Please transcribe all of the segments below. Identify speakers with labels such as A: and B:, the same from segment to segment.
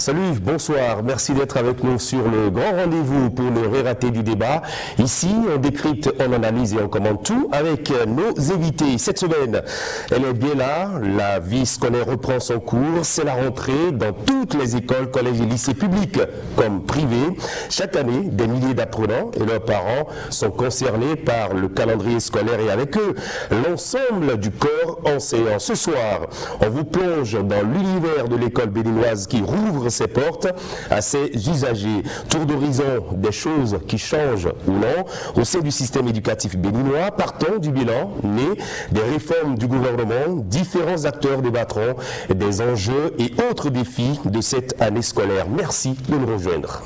A: Salut, bonsoir, merci d'être avec nous sur le grand rendez-vous pour ne rien rater du débat. Ici, on décrypte, on analyse et on commente tout avec nos invités. Cette semaine, elle est bien là, la vie scolaire reprend son cours, c'est la rentrée dans toutes les écoles, collèges et lycées publics comme privés. Chaque année, des milliers d'apprenants et leurs parents sont concernés par le calendrier scolaire et avec eux, l'ensemble du corps enseignant. Ce soir, on vous plonge dans l'univers de l'école béninoise qui rouvre ses portes à ses usagers. Tour d'horizon des choses qui changent ou non au sein du système éducatif béninois. Partons du bilan né des réformes du gouvernement. Différents acteurs débattront des enjeux et autres défis de cette année scolaire. Merci de nous rejoindre.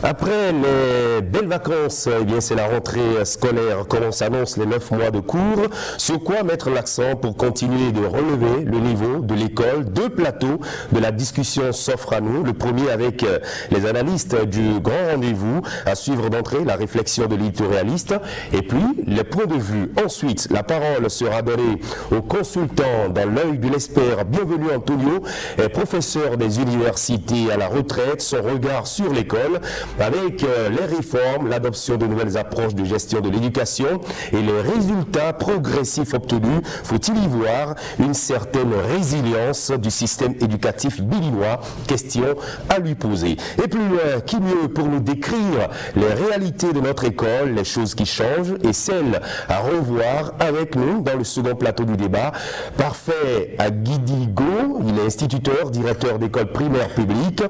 A: Après les belles vacances, eh bien c'est la rentrée scolaire, comme on s'annonce les 9 mois de cours. Sur quoi mettre l'accent pour continuer de relever le niveau de l'école? Deux plateaux de la discussion s'offrent à nous. Le premier avec les analystes du grand rendez-vous, à suivre d'entrée la réflexion de l'éditorialiste et puis les points de vue. Ensuite, la parole sera donnée au consultant dans l'œil de l'expert. Bienvenue Antonio, professeur des universités à la retraite, son regard sur l'école, avec les réformes, l'adoption de nouvelles approches de gestion de l'éducation et les résultats progressifs obtenus, faut-il y voir une certaine résilience du système éducatif béninois? Question à lui poser. Et plus loin, qui mieux pour nous décrire les réalités de notre école, les choses qui changent et celles à revoir avec nous dans le second plateau du débat. Parfait à Guidigo, il est instituteur, directeur d'école primaire publique,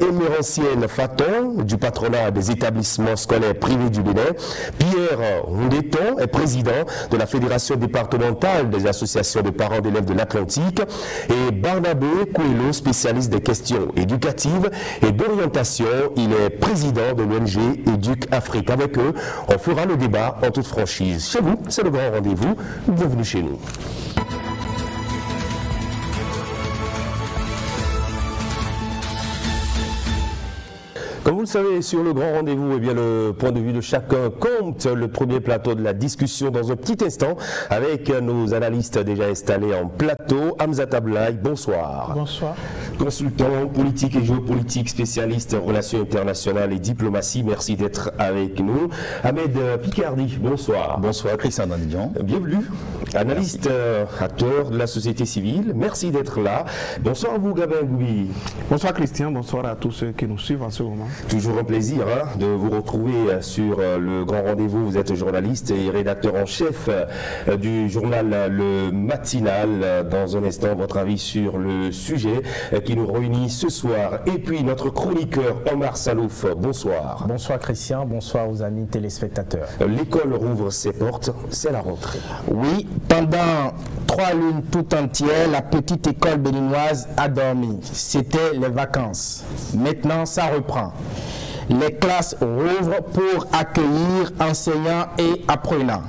A: Émérancienne Faton, du patronat des établissements scolaires privés du Bénin. Pierre Roudeton est président de la Fédération départementale des associations de parents d'élèves de l'Atlantique. Et Barnabé Coelho, spécialiste des questions éducatives et d'orientation. Il est président de l'ONG Éduc Afrique. Avec eux, on fera le débat en toute franchise. Chez vous, c'est le grand rendez-vous. Bienvenue chez nous. Comme vous le savez, sur le grand rendez-vous, eh bien, le point de vue de chacun compte. Le premier plateau de la discussion dans un petit instant avec nos analystes déjà installés en plateau. Hamza Tablaï, bonsoir.
B: Bonsoir.
A: Consultant politique et géopolitique, spécialiste en relations internationales et diplomatie, merci d'être avec nous. Ahmed Picardi, bonsoir.
C: Bonsoir, Christian Dandion.
A: Bienvenue. Analyste, acteur de la société civile, merci d'être là. Bonsoir à vous, Gabin Goubi.
B: Bonsoir Christian, bonsoir à tous ceux qui nous suivent en ce moment.
A: Toujours un plaisir de vous retrouver sur le grand rendez-vous. Vous êtes journaliste et rédacteur en chef du journal Le Matinal. Dans un instant, votre avis sur le sujet qui nous réunit ce soir. Et puis notre chroniqueur Omar Salouf, bonsoir.
D: Bonsoir Christian, bonsoir aux amis téléspectateurs.
A: L'école rouvre ses portes, c'est la rentrée.
D: Oui, pendant 3 lunes tout entières, la petite école béninoise a dormi. C'était les vacances. Maintenant, ça reprend. Les classes rouvrent pour accueillir enseignants et apprenants.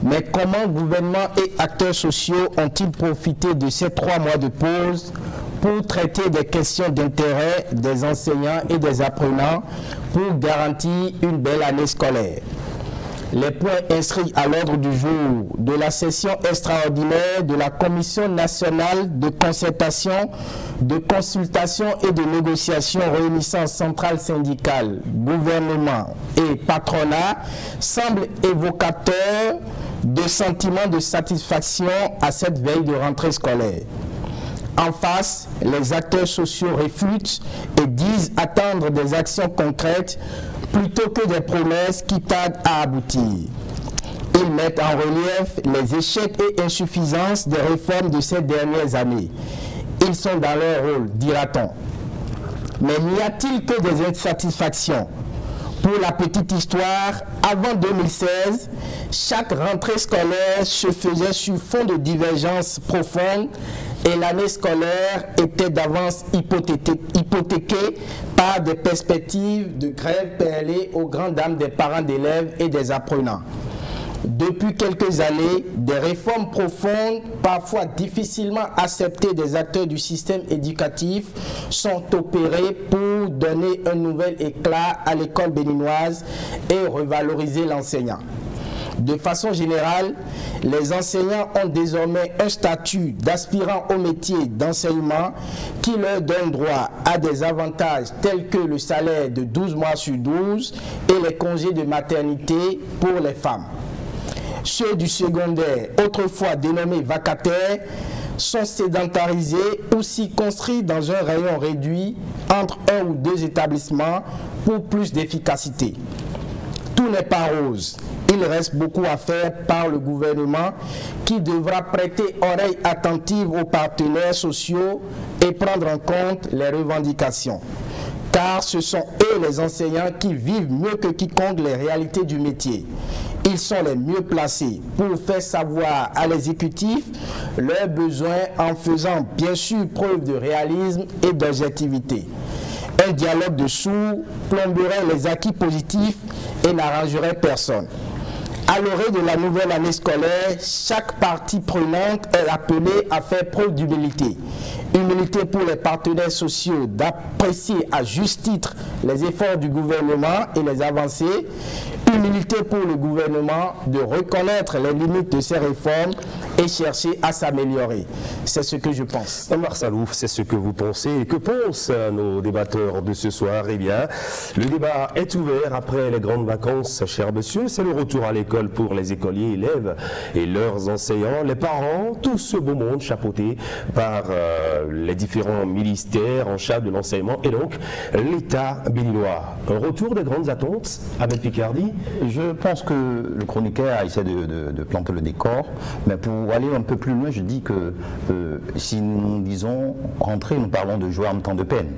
D: Mais comment gouvernement et acteurs sociaux ont-ils profité de ces 3 mois de pause pour traiter des questions d'intérêt des enseignants et des apprenants pour garantir une belle année scolaire? Les points inscrits à l'ordre du jour de la session extraordinaire de la Commission nationale de concertation, de consultation et de négociation réunissant centrales syndicales, gouvernement et patronat semblent évocateurs de sentiments de satisfaction à cette veille de rentrée scolaire. En face, les acteurs sociaux réfutent et disent attendre des actions concrètes plutôt que des promesses qui tardent à aboutir. Ils mettent en relief les échecs et insuffisances des réformes de ces dernières années. Ils sont dans leur rôle, dira-t-on. Mais n'y a-t-il que des insatisfactions? Pour la petite histoire, avant 2016, chaque rentrée scolaire se faisait sur fond de divergences profondes et l'année scolaire était d'avance hypothéquée par des perspectives de grève perlées aux grandes dames des parents d'élèves et des apprenants. Depuis quelques années, des réformes profondes, parfois difficilement acceptées des acteurs du système éducatif, sont opérées pour donner un nouvel éclat à l'école béninoise et revaloriser l'enseignant. De façon générale, les enseignants ont désormais un statut d'aspirant au métier d'enseignement qui leur donne droit à des avantages tels que le salaire de 12 mois sur 12 et les congés de maternité pour les femmes. Ceux du secondaire, autrefois dénommés vacataires, sont sédentarisés ou circonscrits dans un rayon réduit entre un ou deux établissements pour plus d'efficacité. Tout n'est pas rose. Il reste beaucoup à faire par le gouvernement qui devra prêter oreille attentive aux partenaires sociaux et prendre en compte les revendications. Car ce sont eux les enseignants qui vivent mieux que quiconque les réalités du métier. Ils sont les mieux placés pour faire savoir à l'exécutif leurs besoins en faisant bien sûr preuve de réalisme et d'objectivité. Un dialogue de sourds plomberait les acquis positifs et n'arrangerait personne. À l'orée de la nouvelle année scolaire, chaque partie prenante est appelée à faire preuve d'humilité. Humilité pour les partenaires sociaux d'apprécier à juste titre les efforts du gouvernement et les avancées. Humilité pour le gouvernement de reconnaître les limites de ces réformes et chercher à s'améliorer. C'est ce que je pense.
A: Omar Salouf, c'est ce que vous pensez. Et que pensent nos débatteurs de ce soir? Eh bien, le débat est ouvert après les grandes vacances, cher monsieur. C'est le retour à l'école pour les écoliers, élèves et leurs enseignants, les parents, tout ce beau monde chapeauté par les différents ministères en charge de l'enseignement et donc l'État béninois. Un retour des grandes attentes avec Picardie?
C: Je pense que le chroniqueur essaie de planter le décor, mais pour aller un peu plus loin, je dis que si nous disons rentrer, nous parlons de jouer en temps de peine.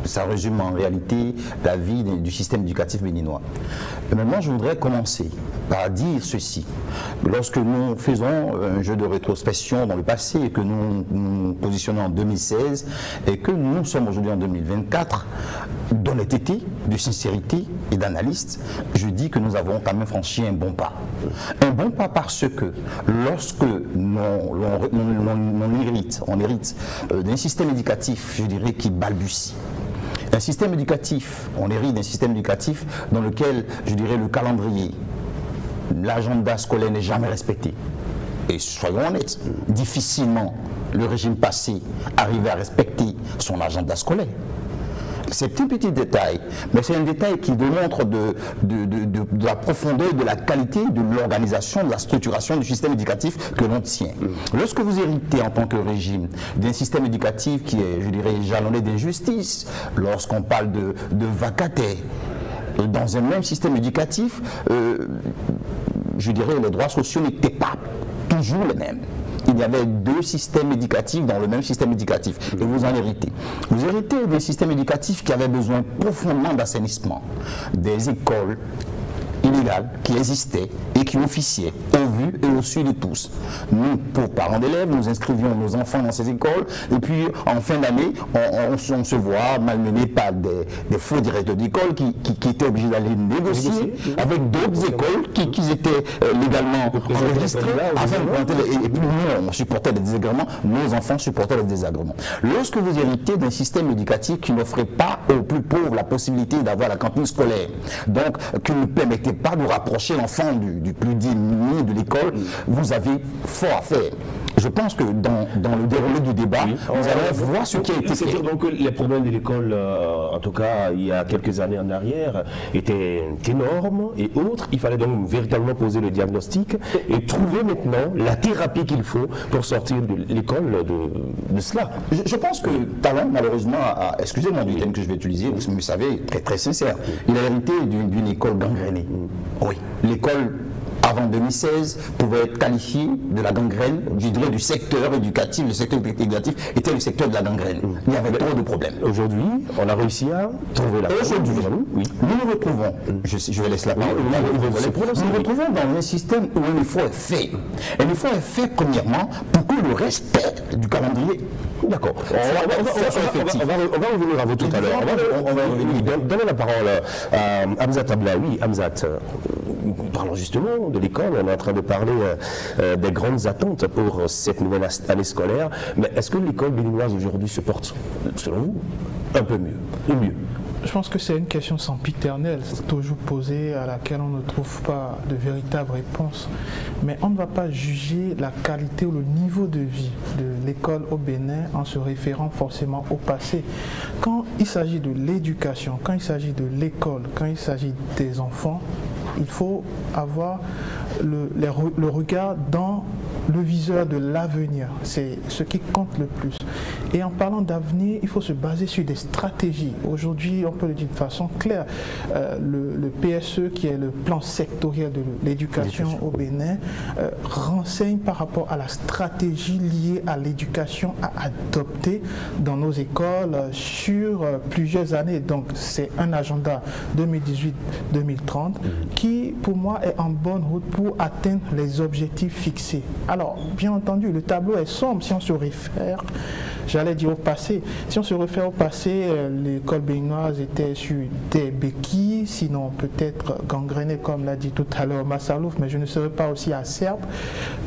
C: Ça résume en réalité la vie du système éducatif béninois. Maintenant, je voudrais commencer par dire ceci. Lorsque nous faisons un jeu de rétrospection dans le passé et que nous nous positionnons en 2016 et que nous sommes aujourd'hui en 2024, d'honnêteté, de sincérité et d'analyste, je dis que nous avons quand même franchi un bon pas. Un bon pas parce que lorsque on hérite d'un système éducatif, je dirais, qui balbutie, un système éducatif, on hérite d'un système éducatif dans lequel, je dirais, le calendrier, l'agenda scolaire n'est jamais respecté. Et soyons honnêtes, difficilement le régime passé arrivait à respecter son agenda scolaire. C'est un petit détail, mais c'est un détail qui démontre de la profondeur, de la qualité, de l'organisation, de la structuration du système éducatif que l'on tient. Lorsque vous héritez en tant que régime d'un système éducatif qui est, je dirais, jalonné d'injustice, lorsqu'on parle de vacataires, dans un même système éducatif, je dirais, les droits sociaux n'étaient pas toujours les mêmes. Il y avait deux systèmes éducatifs dans le même système éducatif. Et vous en héritez. Vous héritez d'un système éducatif qui avait besoin profondément d'assainissement. Des écoles illégales qui existaient et qui officiaient au vu et au su de tous. Nous, pour parents d'élèves, nous inscrivions nos enfants dans ces écoles et puis en fin d'année, on se voit malmené par des faux directeurs d'école qui étaient obligés d'aller négocier avec d'autres écoles qui étaient légalement enregistrées afin de planter et puis nous, on supportait les désagréments, nos enfants supportaient les désagréments. Lorsque vous héritez d'un système éducatif qui n'offrait pas aux plus pauvres la possibilité d'avoir la cantine scolaire, donc qui ne permettait pas de rapprocher l'enfant du plus démuni de l'école, vous avez fort à faire. Je pense que dans le déroulé du débat, nous allons voir ce qui a été fait.
A: Donc les problèmes de l'école, en tout cas il y a quelques années en arrière, étaient énormes et autres. Il fallait donc véritablement poser le diagnostic et trouver maintenant la thérapie qu'il faut pour sortir de l'école de cela.
C: Je pense que Talon, malheureusement, excusez-moi du terme que je vais utiliser, vous savez, très très sincère, il a hérité d'une école gangrénée. Oui, l'école avant 2016, pouvait être qualifié de la gangrène, je dirais du secteur éducatif. Le secteur éducatif était le secteur de la gangrène. Il y avait trop de problèmes.
A: Aujourd'hui, on a réussi à trouver la
C: Aujourd'hui, oui. Nous nous retrouvons, je vais laisser la parole, nous nous retrouvons dans un système où un effort est fait. Un effort est fait premièrement pour que le respect du calendrier. D'accord.
A: On va revenir à vous tout à l'heure. On va revenir. Donnez la parole à Hamzat Ablaoui. Hamzat, parlons justement de l'école. On est en train de parler des grandes attentes pour cette nouvelle année scolaire. Mais est-ce que l'école béninoise aujourd'hui se porte, selon vous, un peu mieux ou mieux?
B: Je pense que c'est une question sempiternelle, toujours posée, à laquelle on ne trouve pas de véritable réponse. Mais on ne va pas juger la qualité ou le niveau de vie de l'école au Bénin en se référant forcément au passé. Quand il s'agit de l'éducation, quand il s'agit de l'école, quand il s'agit des enfants, il faut avoir le regard dans le viseur de l'avenir. C'est ce qui compte le plus. Et en parlant d'avenir, il faut se baser sur des stratégies. Aujourd'hui, on peut le dire de façon claire, le PSE, qui est le plan sectoriel de l'éducation au Bénin, renseigne par rapport à la stratégie liée à l'éducation à adopter dans nos écoles sur plusieurs années. Donc, c'est un agenda 2018-2030 qui, pour moi, est en bonne route pour atteindre les objectifs fixés. Alors, bien entendu, le tableau est sombre si on se réfère, j'allais dire au passé. Si on se réfère au passé, l'école béninoise était sur des béquilles, sinon peut-être gangrénée, comme l'a dit tout à l'heure Massalouf, mais je ne serai pas aussi acerbe,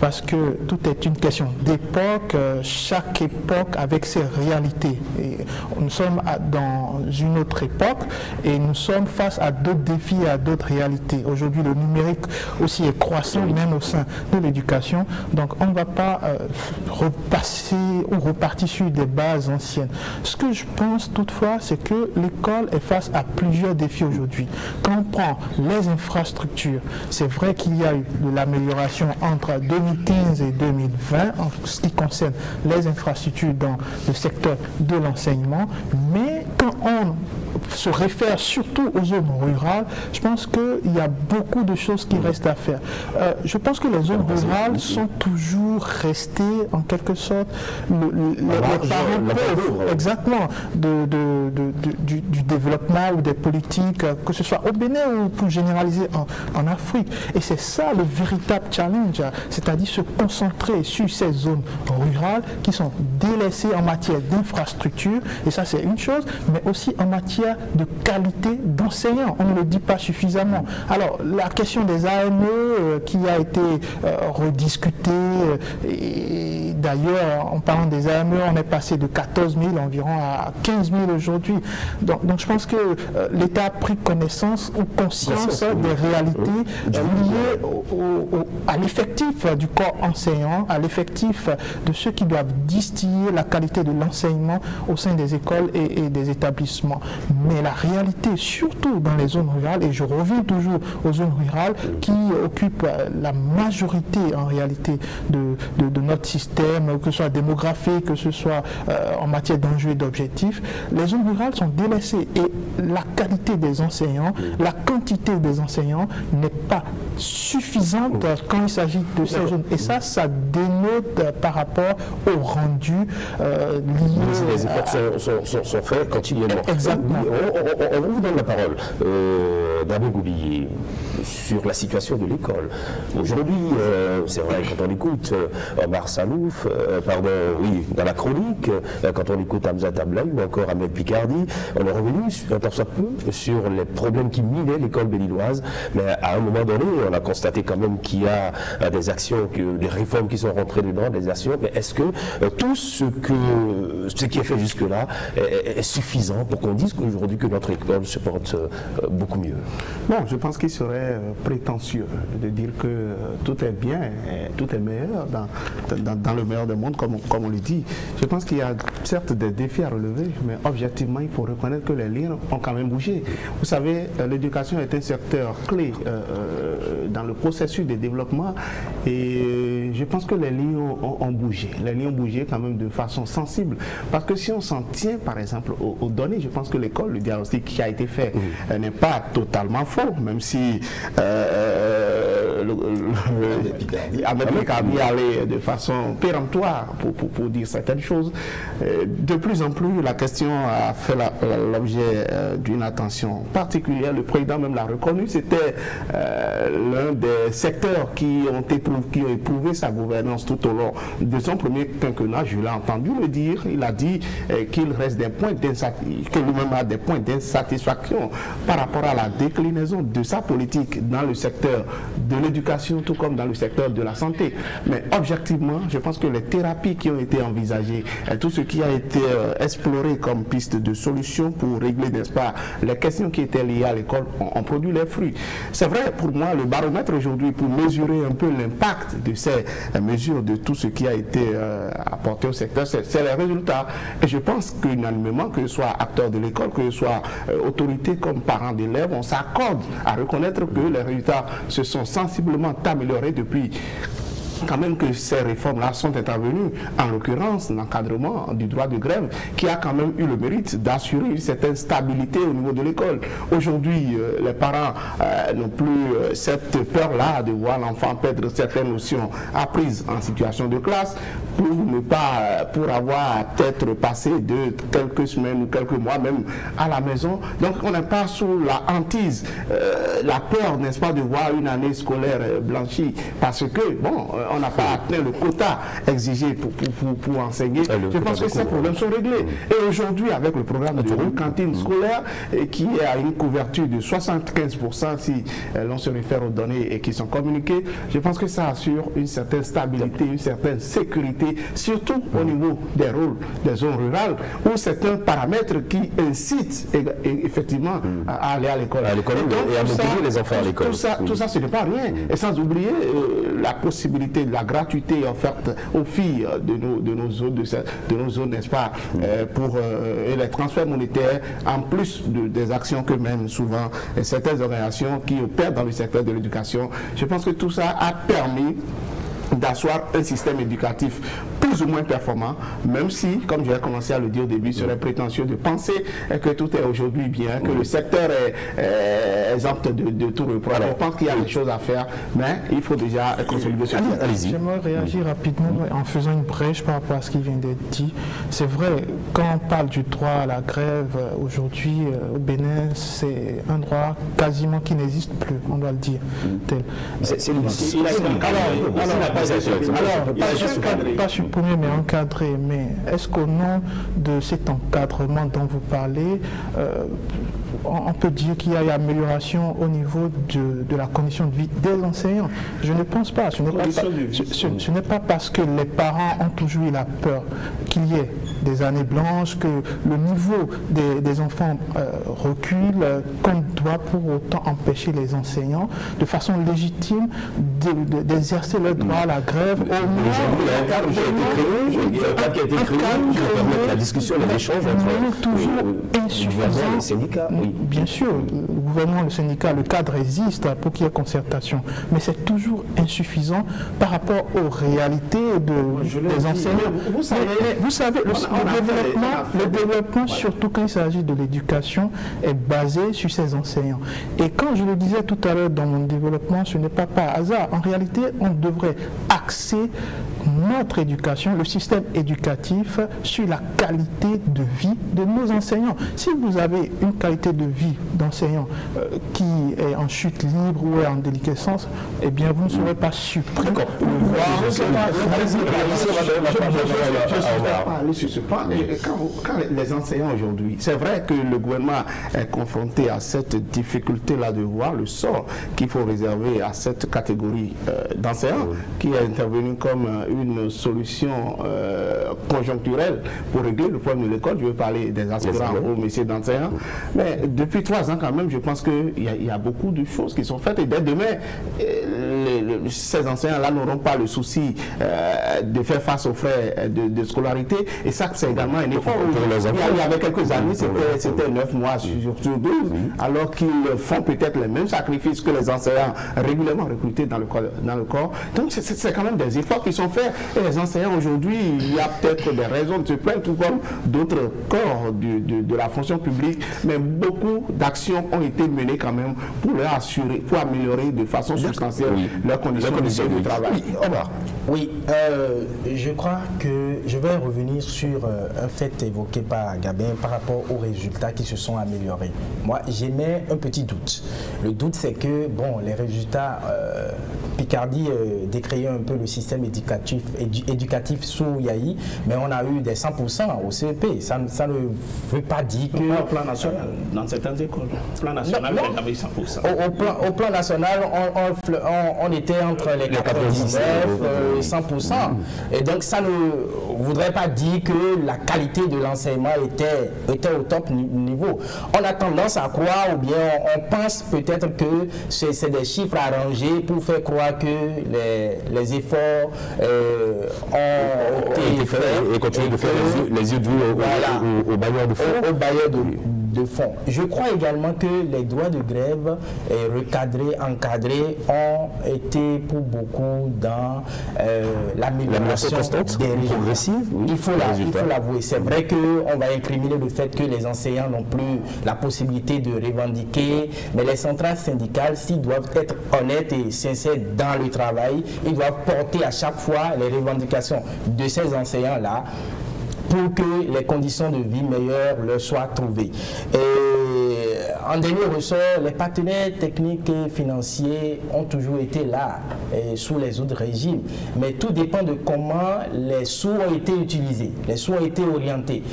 B: parce que tout est une question d'époque, chaque époque avec ses réalités. Et nous sommes dans une autre époque et nous sommes face à d'autres défis et à d'autres réalités. Aujourd'hui, le numérique aussi est croissant, même au sein de l'éducation. Donc, on ne va pas repasser ou repartir sur des bases anciennes. Ce que je pense toutefois, c'est que l'école est face à plusieurs défis aujourd'hui. Quand on prend les infrastructures, c'est vrai qu'il y a eu de l'amélioration entre 2015 et 2020 en ce qui concerne les infrastructures dans le secteur de l'enseignement, mais quand on se réfère surtout aux zones rurales, je pense qu'il y a beaucoup de choses qui restent à faire. Je pense que les zones rurales sont toujours restées en quelque sorte les parents pauvres, exactement, du développement ou des politiques, que ce soit au Bénin ou pour généraliser en Afrique. Et c'est ça le véritable challenge, c'est-à-dire se concentrer sur ces zones rurales qui sont délaissées en matière d'infrastructure, et ça c'est une chose, mais aussi en matière de qualité d'enseignants. On ne le dit pas suffisamment. Alors, la question des AME qui a été rediscutée, et d'ailleurs, en parlant des AME, on est passé de 14 000 environ à 15 000 aujourd'hui. Donc, je pense que l'État a pris connaissance ou conscience des réalités liées à l'effectif du corps enseignant, à l'effectif de ceux qui doivent distiller la qualité de l'enseignement au sein des écoles et des établissements. Mais la réalité, surtout dans les zones rurales, et je reviens toujours aux zones rurales qui occupent la majorité en réalité de notre système, que ce soit démographique, que ce soit en matière d'enjeux et d'objectifs, les zones rurales sont délaissées et la qualité des enseignants, la quantité des enseignants n'est pas suffisante quand il s'agit de ces zones. Et ça dénote par rapport au rendu lié.
A: Les efforts sont faits continuellement.
B: Exactement.
A: On vous donne la parole, Dabo Goubier, sur la situation de l'école. Aujourd'hui, c'est vrai, quand on écoute Omar Salouf, dans la chronique, quand on écoute Hamza Tablaï ou encore Ahmed Picardi, on est revenu un tant soit peu sur les problèmes qui minaient l'école béninoise, mais à un moment donné, on a constaté quand même qu'il y a des actions, des réformes qui sont rentrées dedans, des actions, mais est-ce que tout ce qui est fait jusque-là est suffisant pour qu'on dise qu'aujourd'hui que notre école se porte beaucoup mieux?
B: Bon, je pense qu'il serait prétentieux de dire que tout est bien, et tout est meilleur dans le meilleur des mondes, comme on le dit. Je pense qu'il y a certes des défis à relever, mais objectivement, il faut reconnaître que les lignes ont quand même bougé. Vous savez, l'éducation est un secteur clé dans le processus de développement et je pense que les lignes ont bougé. Les lignes ont bougé quand même de façon sensible. Parce que si on s'en tient, par exemple, aux données, je pense que l'école, le diagnostic qui a été fait n'est pas totalement faux, même si Ahmed Picardi allait de façon péremptoire pour dire certaines choses. De plus en plus, la question a fait l'objet d'une attention particulière. Le président même l'a reconnu. C'était l'un des secteurs qui ont éprouvé sa gouvernance tout au long de son premier quinquennat. Je l'ai entendu le dire. Il a dit qu'il reste des points d'insatisfaction, que lui-même a des points d'insatisfaction par rapport à la déclinaison de sa politique dans le secteur de l'éducation
E: l'éducation, tout comme dans le secteur de la santé. Mais objectivement, je pense que les thérapies qui ont été envisagées, tout ce qui a été exploré comme piste de solution pour régler, n'est-ce pas, les questions qui étaient liées à l'école ont produit les fruits. C'est vrai, pour moi, le baromètre aujourd'hui, pour mesurer un peu l'impact de ces mesures, de tout ce qui a été apporté au secteur, c'est les résultats. Et je pense qu'unanimement, que ce soit acteurs de l'école, que ce soit autorités comme parents d'élèves, on s'accorde à reconnaître que les résultats se sont sensiblement améliorés depuis quand même que ces réformes-là sont intervenues, en l'occurrence l'encadrement du droit de grève, qui a quand même eu le mérite d'assurer une certaine stabilité au niveau de l'école. Aujourd'hui, les parents n'ont plus cette peur-là de voir l'enfant perdre certaines notions apprises en situation de classe pour avoir peut-être passé de quelques semaines ou quelques mois même à la maison. Donc on n'est pas sous la hantise, la peur, n'est-ce pas, de voir une année scolaire blanchie parce que, bon, on n'a pas atteint le quota exigé pour enseigner. Je pense que ces problèmes sont réglés. Et aujourd'hui, avec le programme de cantine scolaire qui est à une couverture de 75% si l'on se réfère aux données et qui sont communiquées, je pense que ça assure une certaine stabilité, une certaine sécurité, surtout au niveau des rôles des zones rurales, où c'est un paramètre qui incite effectivement à aller à l'école.
A: Et à motiver les enfants à l'école.
E: Tout ça, ce n'est pas rien. Et sans oublier la possibilité de la gratuité offerte aux filles de nos zones, n'est-ce pas, pour les transferts monétaires, en plus des actions que mènent souvent certaines organisations qui opèrent dans le secteur de l'éducation. Je pense que tout ça a permis d'asseoir un système éducatif plus ou moins performant, même si, comme j'ai commencé à le dire au début, il serait prétentieux de penser que tout est aujourd'hui bien, que le secteur est exempt de tout reproche. Je pense qu'il y a des choses à faire, mais il faut déjà consolider ce système.
B: Allez-y. J'aimerais réagir rapidement en faisant une brèche par rapport à ce qui vient d'être dit. C'est vrai, quand on parle du droit à la grève, aujourd'hui, au Bénin, c'est un droit quasiment qui n'existe plus, on doit le dire. Pas supprimé mais encadré, mais est-ce qu'au nom de cet encadrement dont vous parlez, on peut dire qu'il y a une amélioration au niveau de la condition de vie des enseignants? Je ne pense pas. Ce n'est pas parce que les parents ont toujours eu la peur qu'il y ait des années blanches, que le niveau des enfants recule, qu'on doit pour autant empêcher les enseignants de façon légitime d'exercer leur droit à la grève.
A: La discussion, l'échange entre
B: toujours insuffisant.
A: Les syndicats.
B: Bien sûr, le gouvernement, le syndicat, le cadre existe pour qu'il y ait concertation, mais c'est toujours insuffisant par rapport aux réalités des enseignants. Vous savez, le développement, surtout quand il s'agit de l'éducation, est basé sur ces enseignants. Et quand je le disais tout à l'heure dans mon développement, ce n'est pas par hasard. En réalité, on devrait axer notre éducation, le système éducatif, sur la qualité de vie de nos enseignants. Si vous avez une qualité de vie d'enseignant qui est en chute libre ou est en déliquescence, eh bien vous ne serez pas surpris de voir. Je ne vais pas aller sur ce point. Quand les enseignants aujourd'hui, c'est vrai que le gouvernement est confronté à cette difficulté-là de voir le sort qu'il faut réserver à cette catégorie d'enseignants qui est intervenue comme une solution conjoncturelle pour régler le problème de l'école. Je veux parler des aspirants au métier d'enseignant. Mais depuis 3 ans quand même, je pense qu'il y a beaucoup de choses qui sont faites et dès demain, ces enseignants-là n'auront pas le souci de faire face aux frais de scolarité. Et ça, c'est également un effort. Il y avait quelques années, c'était 9 mois sur 12, alors qu'ils font peut-être les mêmes sacrifices que les enseignants régulièrement recrutés dans le corps. Donc c'est quand même des efforts qui sont faits. Et les enseignants aujourd'hui, il y a peut-être des raisons de se plaindre, tout comme d'autres corps de la fonction publique, mais beaucoup d'actions ont été menées quand même pour leur assurer, pour améliorer de façon substantielle leurs conditions de travail.
A: Oui,
D: Oui, je crois que je vais revenir sur un fait évoqué par Gabin par rapport aux résultats qui se sont améliorés. Moi, j'émets un petit doute. Le doute, c'est que, bon, les résultats, Picardie décriait un peu le système éducatif sous Yahi, mais on a eu des 100% au CEP. Ça ne veut pas dire que...
E: Au plan national, dans certaines écoles. Au plan national, on avait 100%.
D: Au plan national, on était entre les 99 et 100%. Et donc, ça ne voudrait pas dire que la qualité de l'enseignement était au top niveau. On a tendance à croire, ou bien on pense peut-être que c'est des chiffres arrangés pour faire croire que les efforts ont été faits.
A: Et continuer de faire les yeux de vue aux bailleurs de fonds.
D: Aux bailleurs de fonds. Je crois également que les droits de grève recadrés, encadrés ont été pour beaucoup dans l'amélioration des résultats.
A: Oui,
D: il faut l'avouer. C'est vrai qu'on va incriminer le fait que les enseignants n'ont plus la possibilité de revendiquer, mais les centrales syndicales, s'ils doivent être honnêtes et sincères dans le travail, ils doivent porter à chaque fois les revendications de ces enseignants-là pour que les conditions de vie meilleures leur soient trouvées. Et en dernier ressort, les partenaires techniques et financiers ont toujours été là, sous les autres régimes. Mais tout dépend de comment les sous ont été utilisés, les sous ont été orientés.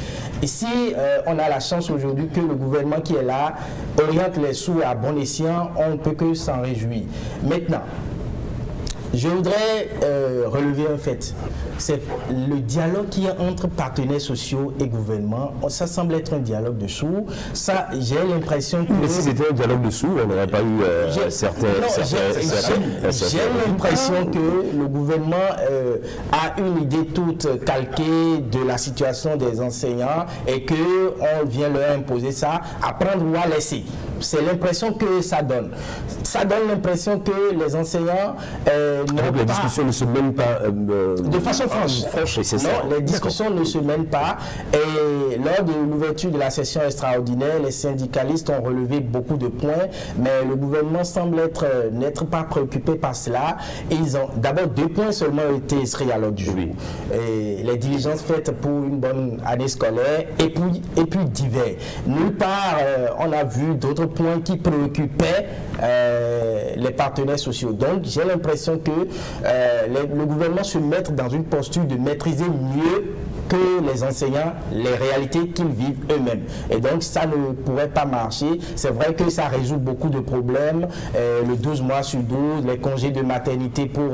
D: Ici, on a la chance aujourd'hui que le gouvernement qui est là oriente les sous à bon escient, on ne peut que s'en réjouir. Maintenant, je voudrais relever un fait. C'est le dialogue qui est entre partenaires sociaux et gouvernement. Ça semble être un dialogue de sourds. Ça, j'ai l'impression que...
A: Mais si c'était un dialogue de sourds, on n'aurait pas eu certains...
D: J'ai l'impression que le gouvernement a une idée toute calquée de la situation des enseignants et qu'on vient leur imposer ça, à prendre ou à laisser. C'est l'impression que ça donne. Ça donne l'impression que les enseignants
A: les discussions ne se mènent pas
D: de façon franche.
A: C'est ça.
D: Non, les discussions ne se mènent pas. Et lors de l'ouverture de la session extraordinaire, les syndicalistes ont relevé beaucoup de points, mais le gouvernement semble n'être pas préoccupé par cela. Ils ont d'abord 2 points seulement été inscrits à l'ordre du jour. Et les diligences faites pour une bonne année scolaire et puis divers. Nulle part on a vu d'autres points qui préoccupaient les partenaires sociaux. Donc j'ai l'impression que le gouvernement se met dans une posture de maîtriser mieux que les enseignants les réalités qu'ils vivent eux-mêmes. Et donc ça ne pourrait pas marcher. C'est vrai que ça résout beaucoup de problèmes. Le 12 mois sur 12, les congés de maternité pour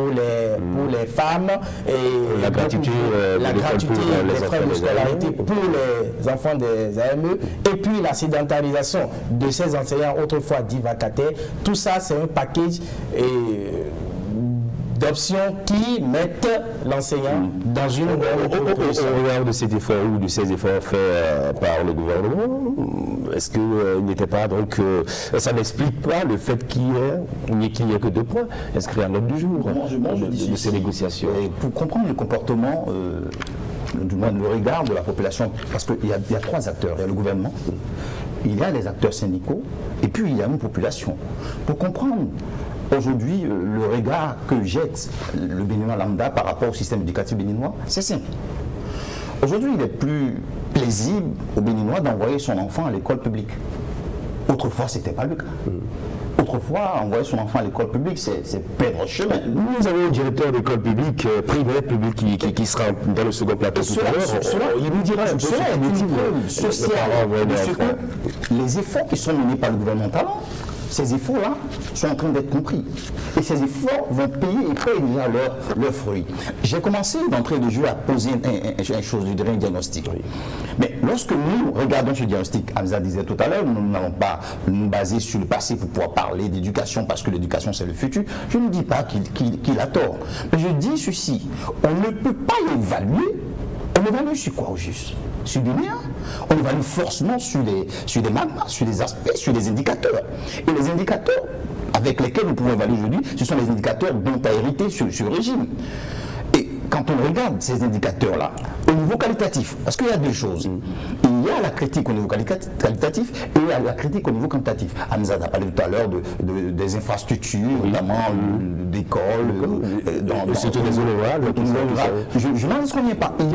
D: les femmes, et
A: la gratuité
D: des frais de scolarité pour les enfants des AME, et puis la sédentarisation de ces enseignants autrefois dits vacataires. Tout ça, c'est un package d'options qui mettent l'enseignant dans une bonne position.
A: Au regard de cet effort ou de ces efforts faits par le gouvernement, est-ce qu'il n'était pas donc... ça n'explique pas le fait qu'il n'y ait que 2 points inscrits à l'ordre du jour de ces négociations.
C: Et pour comprendre le comportement, du moins le regard de la population, parce qu'il y a 3 acteurs. Il y a le gouvernement, il y a les acteurs syndicaux, et puis il y a une population. Pour comprendre aujourd'hui le regard que jette le Béninois lambda par rapport au système éducatif béninois, c'est simple. Aujourd'hui, il est plus plaisible au Béninois d'envoyer son enfant à l'école publique. Autrefois, ce n'était pas le cas. Autrefois, envoyer son enfant à l'école publique, c'est perdre chemin.
A: Nous avons un directeur d'école publique, primaire publique, qui sera dans le second plateau tout à l'heure. Il nous dira un peu
C: cela est une preuve sociale de ce que les efforts qui sont menés par le gouvernement talent, ces efforts-là sont en train d'être compris. Et ces efforts vont payer et payer déjà leurs fruits. J'ai commencé d'entrée de jeu à poser une chose, je dirais un diagnostic. Mais lorsque nous regardons ce diagnostic, Hamza disait tout à l'heure, nous n'allons pas nous baser sur le passé pour pouvoir parler d'éducation, parce que l'éducation c'est le futur. Je ne dis pas qu'il a tort. Mais je dis ceci, on ne peut pas évaluer. On évalue sur quoi au juste? Sur des liens. On évalue forcément sur des magmas, sur des aspects, sur des indicateurs. Et les indicateurs avec lesquels nous pouvons évaluer aujourd'hui, ce sont les indicateurs dont a hérité ce régime. Et quand on regarde ces indicateurs-là, au niveau qualitatif. Parce qu'il y a deux choses. Il y a la critique au niveau qualitatif et il y a la critique au niveau quantitatif. Hamza a parlé tout à l'heure des infrastructures, notamment d'écoles,
A: surtout des zones rurales.
C: Je n'en reviens pas. Il y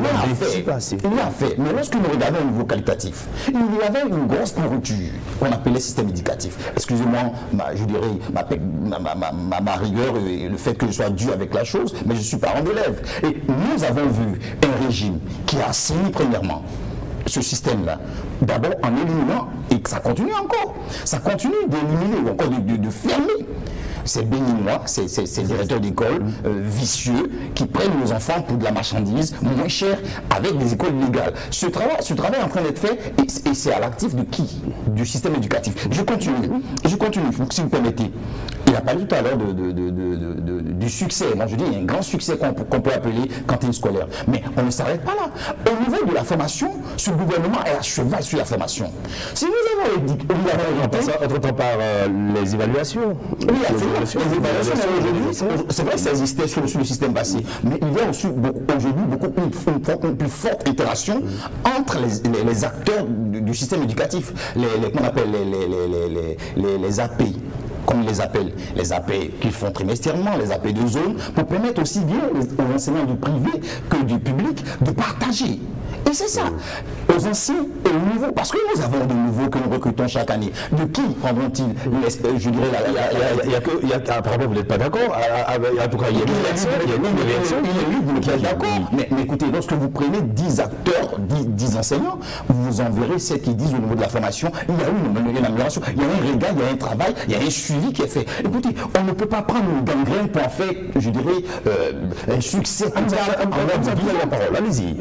C: a fait. Mais lorsque nous regardons au niveau qualitatif, il y avait une grosse pourriture qu'on appelait système éducatif. Excusez-moi, je dirais ma rigueur et le fait que je sois dur avec la chose, mais je suis parent d'élève. Et nous avons vu un régime qui a assaini premièrement ce système-là, d'abord en éliminant, et que ça continue encore, ça continue d'éliminer ou encore de fermer ces béninois, ces directeurs d'école vicieux qui prennent nos enfants pour de la marchandise moins chère avec des écoles illégales. Ce travail est en train d'être fait et c'est à l'actif de qui? Du système éducatif. Je continue, si vous permettez. Il a parlé tout à l'heure du succès. Moi je dis, il y a un grand succès qu'on peut appeler cantine scolaire. Mais on ne s'arrête pas là. Au niveau de la formation, ce gouvernement est à cheval sur la formation. Si nous avons
A: entre-temps par les évaluations.
C: Oui, les évaluations aujourd'hui, c'est vrai que ça existait sur le système passé, mais il y a aussi aujourd'hui une plus forte interaction entre les acteurs du système éducatif, qu'on appelle les AP. Comme les AP qu'ils font trimestriellement, les AP de zone, pour permettre aussi bien aux enseignants du privé que du public de partager. Et c'est ça, aux anciens et aux nouveaux, parce que nous avons de nouveaux que nous recrutons chaque année. De qui prendront-ils, je dirais,
A: apparemment vous n'êtes pas d'accord, en tout cas il y a une réaction,
C: qui est d'accord. Mais écoutez, lorsque vous prenez 10 acteurs, 10 enseignants, vous en verrez 7 qui disent au niveau de la formation, il y a une amélioration, il y a un régal, il y a un travail, il y a un suivi qui est fait. Écoutez, on ne peut pas prendre une gangrène pour en faire, je dirais, un succès.
A: Allez-y.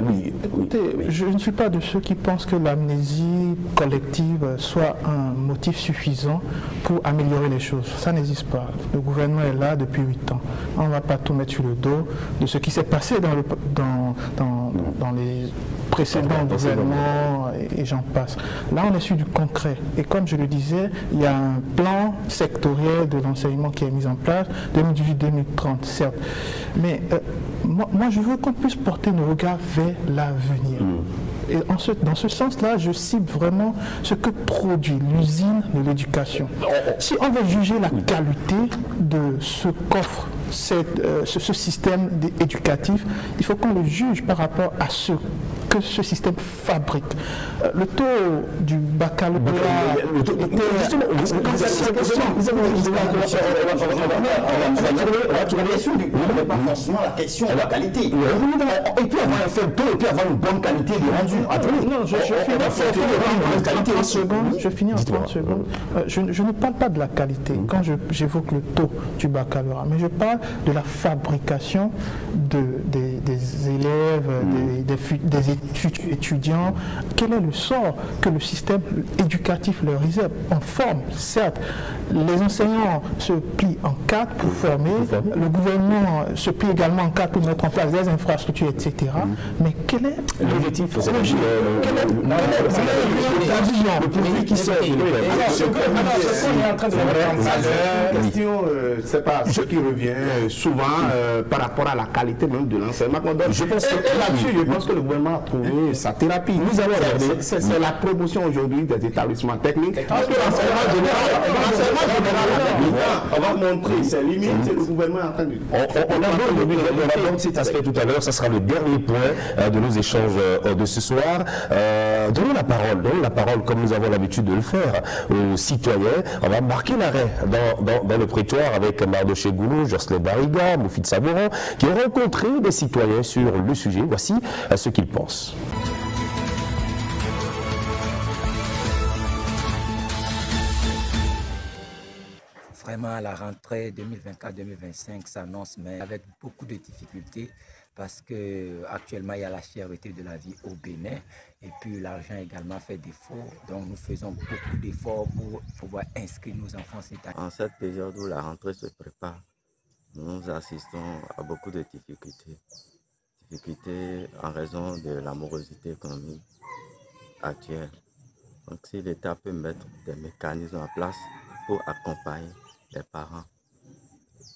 B: Écoutez, je ne suis pas de ceux qui pensent que l'amnésie collective soit un motif suffisant pour améliorer les choses. Ça n'existe pas. Le gouvernement est là depuis 8 ans. On ne va pas tout mettre sur le dos de ce qui s'est passé dans les précédents gouvernements et j'en passe. Là, on est sur du concret. Et comme je le disais, il y a un plan sectoriel de l'enseignement qui est mis en place, 2018-2030, certes. Mais moi, je veux qu'on puisse porter nos regards vers l'avenir. Et dans ce sens-là, je cible vraiment ce que produit l'usine de l'éducation. Si on veut juger la qualité de ce qu'offre ce système éducatif, il faut qu'on le juge par rapport à ce que ce système fabrique. Le taux du baccalauréat
C: pas forcément la question de la qualité. Et puis avoir un faible taux et puis avoir une bonne qualité de rendu.
B: Non, je finis en 30 secondes. Je ne parle pas de la qualité quand j'évoque le taux du baccalauréat, mais je parle de la fabrication des élèves, des étudiants. Quel est le sort que le système éducatif leur réserve? En forme, certes. Les enseignants se plient en quatre pour former, le gouvernement se plie également en quatre pour mettre en place des infrastructures, etc. Mais quel est
A: l'objectif?
E: Le produit qui sort. La question, c'est pas ce qui revient souvent par rapport à la qualité même de l'enseignement qu'on donne. Je pense que le gouvernement a trouvé sa thérapie. Nous allons regarder, c'est la promotion aujourd'hui des établissements techniques. Parce que l'enseignement général, on va montrer ses limites, c'est le gouvernement en train de...
A: On aborde cet aspect tout à l'heure, ça sera le dernier point de nos échanges de ce soir. Donnons la parole comme nous avons l'habitude de le faire aux citoyens. On va marquer l'arrêt dans le prétoire avec Mardoché Goulou, Jocelyn Bariga, Moufid Sabouran, qui ont rencontré des citoyens sur le sujet. Voici ce qu'ils pensent.
F: Vraiment, la rentrée 2024-2025 s'annonce, mais avec beaucoup de difficultés, parce qu'actuellement, il y a la cherté de la vie au Bénin, et puis l'argent également fait défaut. Donc, nous faisons beaucoup d'efforts pour pouvoir inscrire nos enfants cette année.
G: En cette période où la rentrée se prépare, nous assistons à beaucoup de difficultés. Difficultés en raison de la morosité économique actuelle. Donc, si l'État peut mettre des mécanismes en place pour accompagner les parents,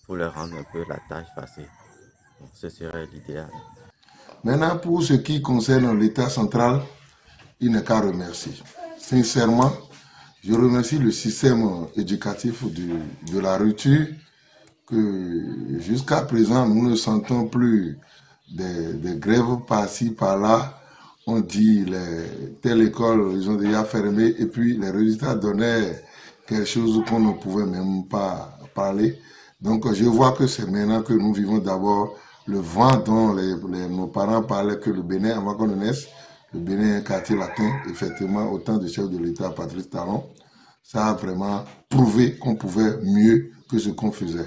G: pour leur rendre un peu la tâche facile, donc ce serait l'idéal.
H: Maintenant, pour ce qui concerne l'État central, il n'est qu'à remercier. Sincèrement, je remercie le système éducatif de la rupture, que jusqu'à présent, nous ne sentons plus des grèves par-ci, par-là. On dit telle école, ils ont déjà fermé, et puis les résultats donnaient quelque chose qu'on ne pouvait même pas parler. Donc je vois que c'est maintenant que nous vivons d'abord le vent dont nos parents parlaient, que le Bénin, avant qu'on naisse, le Bénin est un quartier latin, effectivement, au temps du chef de l'État, Patrice Talon. Ça a vraiment prouvé qu'on pouvait mieux que ce qu'on faisait.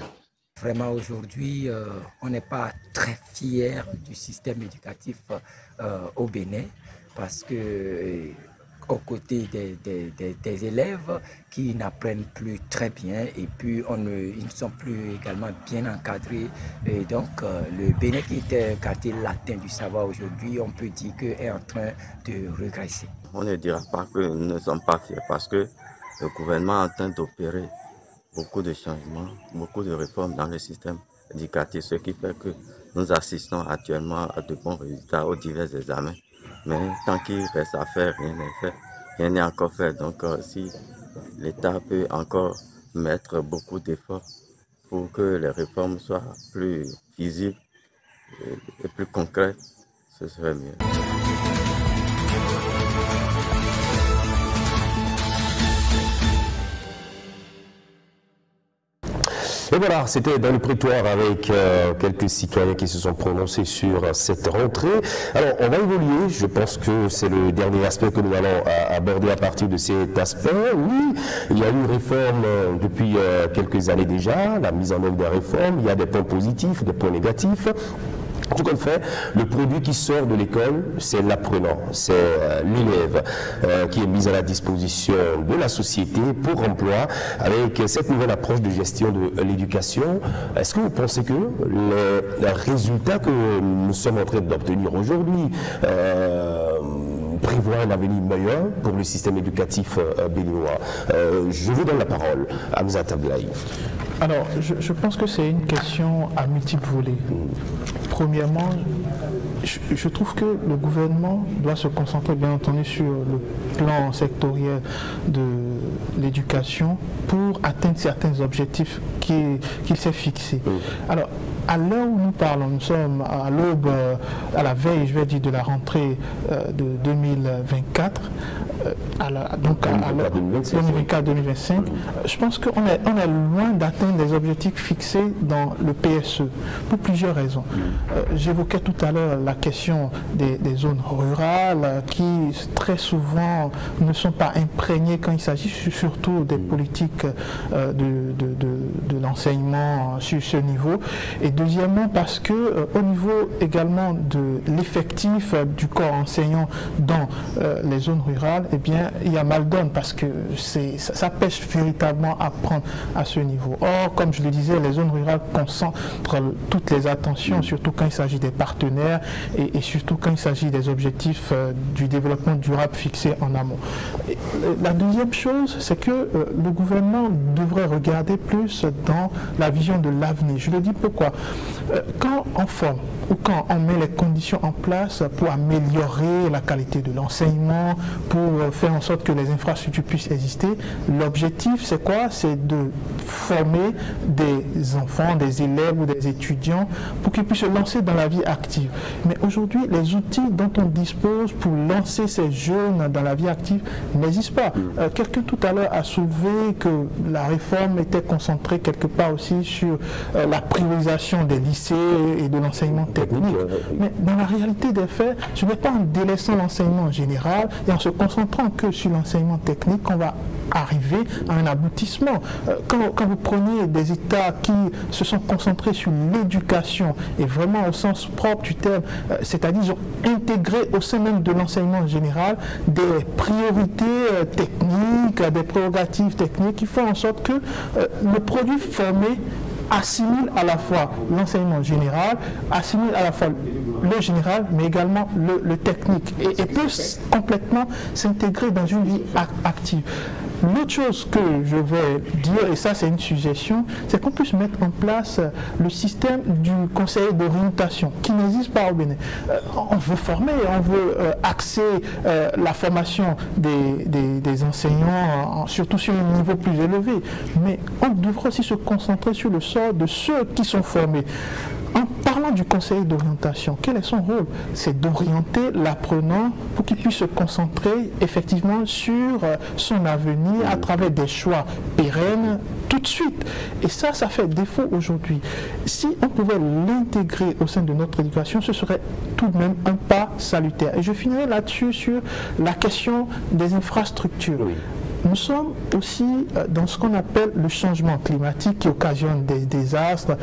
F: Vraiment, aujourd'hui, on n'est pas très fiers du système éducatif au Bénin parce que, aux côtés des élèves qui n'apprennent plus très bien et puis ils ne sont plus également bien encadrés. Et donc, le Bénin qui était un quartier latin du savoir aujourd'hui, on peut dire qu'il est en train de régresser.
G: On ne dira pas que nous ne sommes pas fiers parce que le gouvernement est en train d'opérer beaucoup de changements, beaucoup de réformes dans le système éducatif, ce qui fait que nous assistons actuellement à de bons résultats aux divers examens. Mais tant qu'il reste à faire, rien n'est fait, rien n'est encore fait. Donc si l'État peut encore mettre beaucoup d'efforts pour que les réformes soient plus visibles et plus concrètes, ce serait mieux.
A: Et voilà, c'était dans le prétoire avec quelques citoyens qui se sont prononcés sur cette rentrée. Alors, on va évoluer. Je pense que c'est le dernier aspect que nous allons aborder à partir de cet aspect. Oui, il y a eu une réforme depuis quelques années déjà, la mise en œuvre des réformes. Il y a des points positifs, des points négatifs. Tout comme fait, le produit qui sort de l'école, c'est l'apprenant, c'est l'élève qui est mis à la disposition de la société pour emploi avec cette nouvelle approche de gestion de l'éducation. Est-ce que vous pensez que les résultats que nous sommes en train d'obtenir aujourd'hui prévoient un avenir meilleur pour le système éducatif béninois? Je vous donne la parole, Hamza Tablaï.
B: Alors, je pense que c'est une question à multiples volets. Premièrement, je trouve que le gouvernement doit se concentrer bien entendu sur le plan sectoriel de l'éducation pour atteindre certains objectifs qu'il s'est fixés. Alors, à l'heure où nous parlons, nous sommes à l'aube, à la veille, je vais dire, de la rentrée de 2024, donc à 2024-2025, je pense qu'on est loin d'atteindre les objectifs fixés dans le PSE, pour plusieurs raisons. J'évoquais tout à l'heure la question des zones rurales qui très souvent ne sont pas imprégnées quand il s'agit surtout des politiques de l'enseignement sur ce niveau. Et deuxièmement, parce que au niveau également de l'effectif du corps enseignant dans les zones rurales, eh bien, il y a mal donne parce que ça pêche véritablement à prendre à ce niveau. Or, comme je le disais, les zones rurales concentrent toutes les attentions, surtout quand il s'agit des partenaires et surtout quand il s'agit des objectifs du développement durable fixés en amont. Et la deuxième chose, c'est que le gouvernement devrait regarder plus dans la vision de l'avenir. Je le dis pourquoi. Quand on forme ou quand on met les conditions en place pour améliorer la qualité de l'enseignement, pour faire en sorte que les infrastructures puissent exister, l'objectif c'est quoi? C'est de former des enfants, des élèves ou des étudiants pour qu'ils puissent se lancer dans la vie active. Mais aujourd'hui, les outils dont on dispose pour lancer ces jeunes dans la vie active n'existent pas. Quelqu'un tout à l'heure a soulevé que la réforme était concentrée quelque part aussi sur la priorisation des lycées et de l'enseignement technique. Mais dans la réalité des faits, ce n'est pas en délaissant l'enseignement général et en se concentrant que sur l'enseignement technique qu'on va arriver à un aboutissement. Quand vous prenez des États qui se sont concentrés sur l'éducation et vraiment au sens propre du terme, c'est-à-dire ils ont intégré au sein même de l'enseignement général des priorités techniques, des prérogatives techniques qui font en sorte que le produit formé assimile à la fois l'enseignement général, assimile à la fois le général, mais également le technique, et peut complètement s'intégrer dans une vie active. L'autre chose que je vais dire, et ça c'est une suggestion, c'est qu'on puisse mettre en place le système du conseil d'orientation qui n'existe pas au Bénin. On veut former, on veut axer la formation des enseignants, surtout sur un niveau plus élevé, mais on devra aussi se concentrer sur le sort de ceux qui sont formés. En parlant du conseil d'orientation, quel est son rôle? C'est d'orienter l'apprenant pour qu'il puisse se concentrer effectivement sur son avenir à travers des choix pérennes tout de suite. Et ça fait défaut aujourd'hui. Si on pouvait l'intégrer au sein de notre éducation, ce serait tout de même un pas salutaire. Et je finirai là-dessus sur la question des infrastructures. Oui. Nous sommes aussi dans ce qu'on appelle le changement climatique qui occasionne des désastres.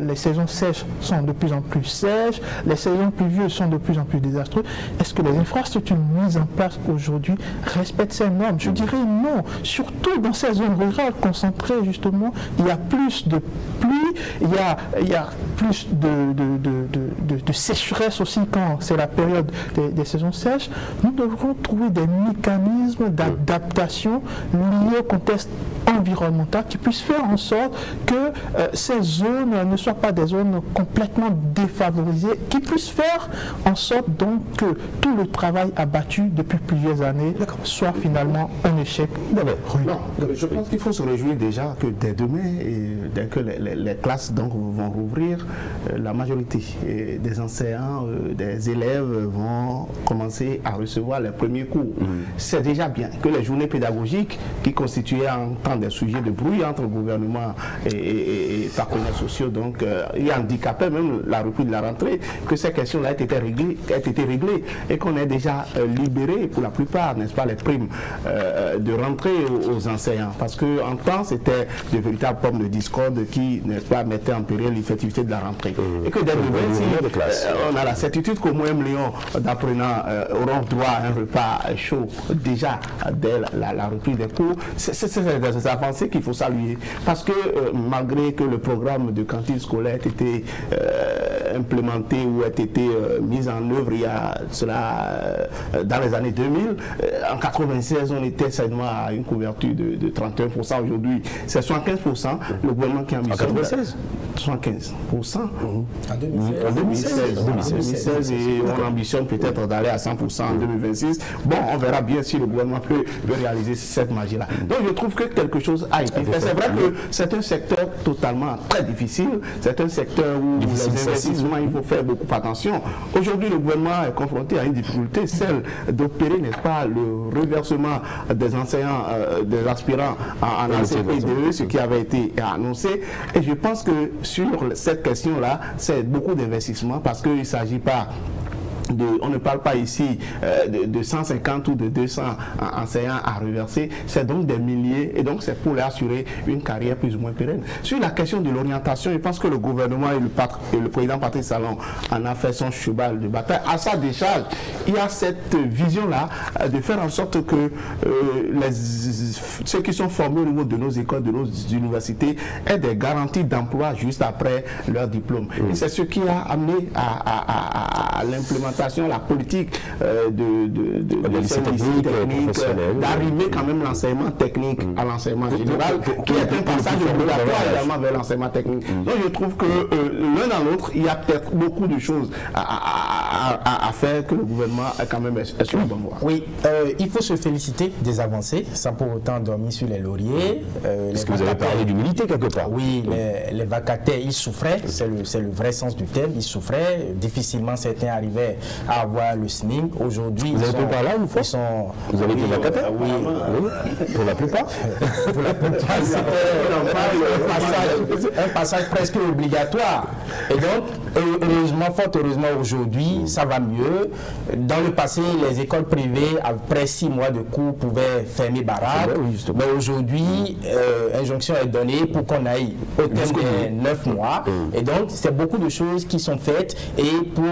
B: Les saisons sèches sont de plus en plus sèches, les saisons pluvieuses sont de plus en plus désastreuses. Est-ce que les infrastructures mises en place aujourd'hui respectent ces normes? Je dirais non. Surtout dans ces zones rurales concentrées, justement, il y a plus de pluie, il y a plus de sécheresse aussi quand c'est la période des saisons sèches. Nous devrons trouver des mécanismes d'adaptation liés au contexte environnemental qui puissent faire en sorte que ces zones ne soient pas des zones complètement défavorisées, qui puissent faire en sorte donc que tout le travail abattu depuis plusieurs années soit finalement un échec.
E: Je pense qu'il faut se réjouir déjà que dès demain, dès que les classes donc vont rouvrir, la majorité des enseignants, des élèves vont commencer à recevoir les premiers cours. C'est déjà bien que les journées pédagogiques qui constituaient en temps des sujets de bruit entre le gouvernement et partenaires sociaux, donc il handicapaient même la reprise de la rentrée, que ces questions-là aient été réglées et qu'on ait déjà libéré pour la plupart, n'est-ce pas, les primes de rentrée aux enseignants. Parce qu'en temps, c'était de véritables pommes de discorde qui, n'est-ce pas, mettaient en péril l'effectivité de la rentrée. Et que dès demain, si on a la certitude qu'au moins 1 million d'apprenants auront droit à un repas chaud déjà dès la reprise des cours, c'est des avancées qu'il faut saluer. Parce que malgré que le programme de cantine scolaire ait été implémenté ou ait été mis en œuvre il y a cela dans les années 2000, en 96 on était seulement à une couverture de 31%. Aujourd'hui c'est 75%. Le gouvernement qui a mis en 96 75%. En 2016 et on ambitionne peut-être d'aller à 100% en 2026. Bon, on verra bien si le gouvernement peut réaliser cette magie-là. Donc je trouve que quelque chose a été fait. C'est vrai que c'est un secteur totalement très difficile. C'est un secteur où les investissements, il faut faire beaucoup attention. Aujourd'hui, le gouvernement est confronté à une difficulté, celle d'opérer, n'est-ce pas, le reversement des enseignants, des aspirants en ACPDE, ce qui avait été annoncé. Et je pense que sur cette question-là, c'est beaucoup d'investissements parce qu'il ne s'agit pas on ne parle pas ici de 150 ou de 200 enseignants à reverser, c'est donc des milliers et donc c'est pour leur assurer une carrière plus ou moins pérenne. Sur la question de l'orientation, je pense que le gouvernement et le président Patrice Talon en a fait son cheval de bataille. À sa décharge, il y a cette vision-là de faire en sorte que ceux qui sont formés au niveau de nos écoles, de nos universités, aient des garanties d'emploi juste après leur diplôme. Et c'est ce qui a amené à l'implémentation, la politique de lycée technique, d'arriver quand même l'enseignement technique à l'enseignement général, qui est un passage obligatoire également vers l'enseignement technique. Donc je trouve que l'un dans l'autre, il y a peut-être beaucoup de choses à faire que le gouvernement a quand même sur la bonne voie.
D: Oui, il faut se féliciter des avancées, sans pour autant dormir sur les lauriers.
A: Est-ce que vous avez parlé d'humilité quelque part?
D: Oui, les vacataires, ils souffraient, c'est le vrai sens du terme, ils souffraient. Difficilement, certains arrivaient à avoir le SMIC. Aujourd'hui,
A: vous avez été par là une fois? Vous avez été vacataire?
D: Oui.
A: Pour la plupart.
D: Pour la plupart, c'était un passage presque obligatoire. Et donc, heureusement, fort heureusement, aujourd'hui, ça va mieux. Dans le passé, les écoles privées, après 6 mois de cours, pouvaient fermer baraque. Mais aujourd'hui, injonction est donnée pour qu'on aille au terme des 9 mois. Et donc, c'est beaucoup de choses qui sont faites et pour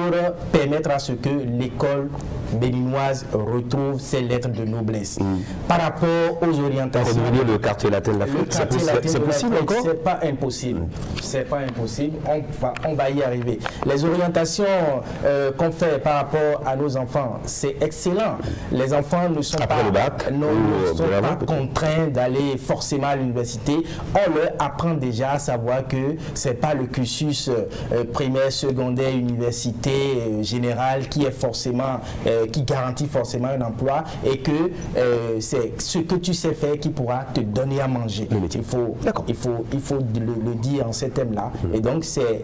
D: permettre à ce que l'école béninoise retrouve ses lettres de noblesse. Par rapport aux orientations...
A: Pour devenir le quartier latin de l'Afrique, c'est possible encore?
D: C'est pas impossible. C'est pas impossible. On va y arriver. Les orientations qu'on fait par rapport à nos enfants, c'est excellent. Les enfants ne sont
A: après le bac,
D: ne sont pas contraints d'aller forcément à l'université. On leur apprend déjà à savoir que c'est pas le cursus primaire, secondaire, université générale qui est forcément qui garantit forcément un emploi, et que c'est ce que tu sais faire qui pourra te donner à manger. Il faut le dire en ces thèmes-là. Et donc c'est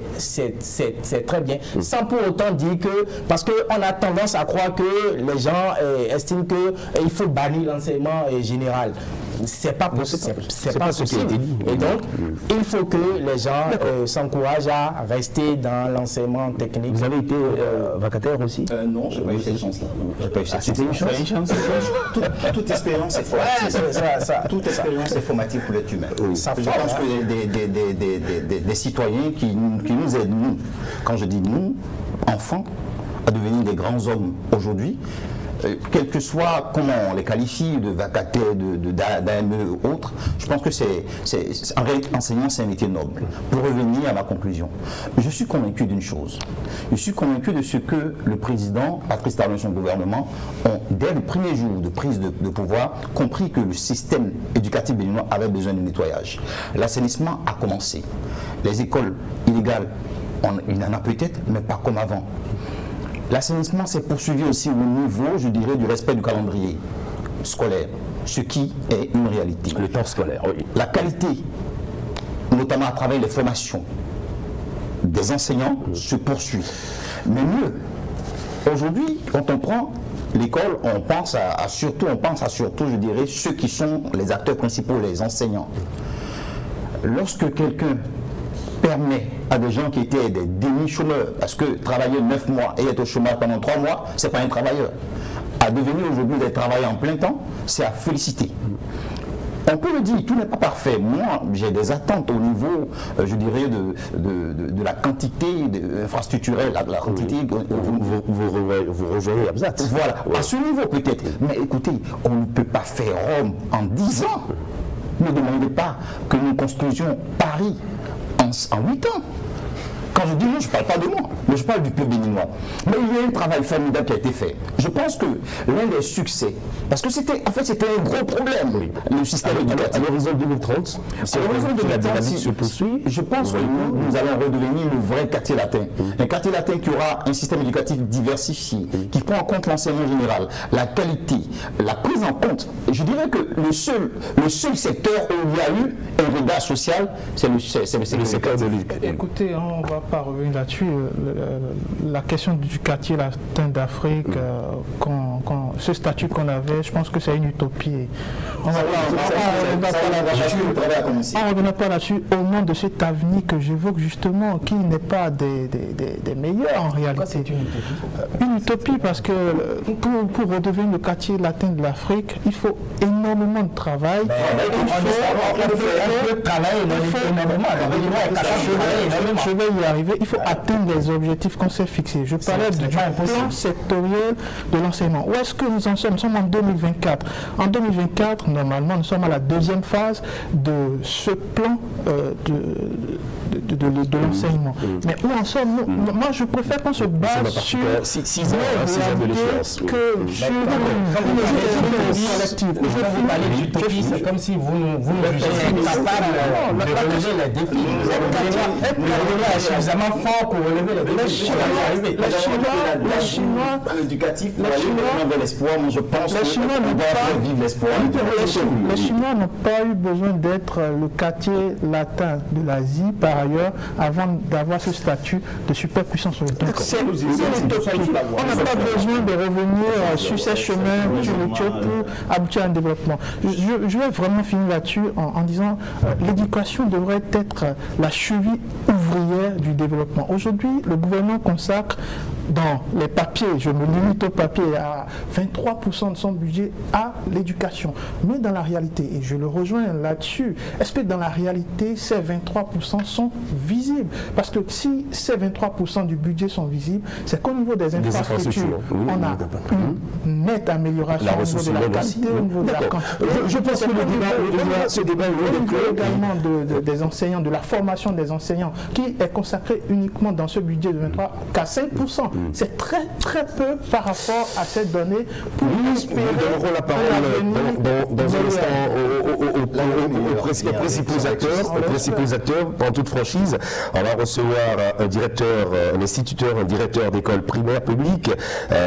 D: très bien. Sans pour autant dire que, parce qu'on a tendance à croire que les gens estiment qu'il faut bannir l'enseignement général. C'est pas possible. C'est pas possible. Et donc, il faut que les gens s'encouragent à rester dans l'enseignement technique.
A: Vous avez été vacataire aussi?
C: Non, je n'ai pas eu cette chance-là. C'était une chance. Toute expérience est formative. Toute expérience est formative pour l'être humain. Je pense que des citoyens qui nous aident, nous, quand je dis nous, enfants, à devenir des grands hommes aujourd'hui, quel que soit comment on les qualifie, de vacataires, d'AME ou autres, je pense que en réalité, enseignant, c'est un métier noble. Pour revenir à ma conclusion, je suis convaincu d'une chose. Je suis convaincu de ce que le président, Patrice Talon et son gouvernement, ont, dès le premier jour de prise de pouvoir, compris que le système éducatif béninois avait besoin de nettoyage. L'assainissement a commencé. Les écoles illégales, il y en a peut-être, mais pas comme avant. L'assainissement s'est poursuivi aussi au niveau, je dirais, du respect du calendrier scolaire, ce qui est une réalité.
A: Le temps scolaire, oui.
C: La qualité, notamment à travers les formations des enseignants, se poursuit. Mais mieux, aujourd'hui, quand on prend l'école, on pense à surtout, je dirais, ceux qui sont les acteurs principaux, les enseignants. Lorsque quelqu'un permet à des gens qui étaient des demi-chômeurs, parce que travailler 9 mois et être au chômage pendant 3 mois, c'est pas un travailleur, à devenir aujourd'hui des travailleurs en plein temps, c'est à féliciter. On peut le dire, tout n'est pas parfait. Moi, j'ai des attentes au niveau, je dirais, de la quantité infrastructurelle, la quantité...
A: Vous rejoignez Abzat.
C: Voilà, à ce niveau peut-être. Mais écoutez, on ne peut pas faire Rome en 10 ans. Ne demandez pas que nous construisions Paris en 8 ans. Quand je dis nous, je ne parle pas de moi, mais je parle du peuple béninois. Mais il y a un travail formidable qui a été fait. Je pense que l'un des succès, parce que c'était un gros problème, le système éducatif.
A: À l'horizon 2030,
C: si la dynamique se poursuit, je pense que nous allons redevenir le vrai quartier latin. Un quartier latin qui aura un système éducatif diversifié, qui prend en compte l'enseignement général, la qualité, la prise en compte. Je dirais que le seul secteur où il y a eu un regard social, c'est le secteur de l'éducation.
B: Écoutez, on va pas revenir là-dessus. La question du quartier latin d'Afrique, ce statut qu'on avait, je pense que c'est une utopie. On ne reviendra pas là-dessus au nom de cet avenir que j'évoque justement, qui n'est pas des meilleurs en réalité.
D: C'est une utopie.
B: Une utopie parce que pour redevenir le quartier latin de l'Afrique, il faut énormément de travail. Je vais y arriver. Il faut atteindre les objectifs qu'on s'est fixés. Je parlais du plan sectoriel de l'enseignement. Où est-ce que nous en sommes? Nous sommes en 2024. En 2024, normalement, nous sommes à la deuxième phase de ce plan de l'enseignement. Mais où en sommes-nous? Moi, je préfère qu'on se base sur
A: 6 ans de l'échéance.
D: C'est comme si vous nous jugez incapable de relever les défis. Vous êtes suffisamment fort pour relever les défis.
C: Les Chinois, l'éducatif, l'espoir, moi je pense que vivre l'espoir.
B: Les Chinois n'ont pas eu besoin d'être le quartier latin de l'Asie, par ailleurs, avant d'avoir ce statut de superpuissance. Donc, on n'a pas besoin de revenir sur ces chemins pour aboutir à un développement. Je vais vraiment finir là-dessus en disant l'éducation devrait être la cheville ouvrière du développement. Aujourd'hui, le gouvernement consacre dans les papiers, je me limite au papier, à 23% de son budget à l'éducation. Mais dans la réalité, et je le rejoins là-dessus, est-ce que dans la réalité, ces 23% sont visibles? Parce que si ces 23% du budget sont visibles, c'est qu'au niveau des infrastructures, on a une nette amélioration au niveau de la qualité, au niveau de la quantité.
A: Je pense que ce débat
B: au niveau également des enseignants, de la formation des enseignants, qui est consacré uniquement dans ce budget de 23 qu'à 5%. C'est très peu par rapport à cette donnée pour espérer.
A: Nous donnerons la parole dans un instant aux principaux acteurs, en toute franchise. On va recevoir un directeur, un instituteur, un directeur d'école primaire publique,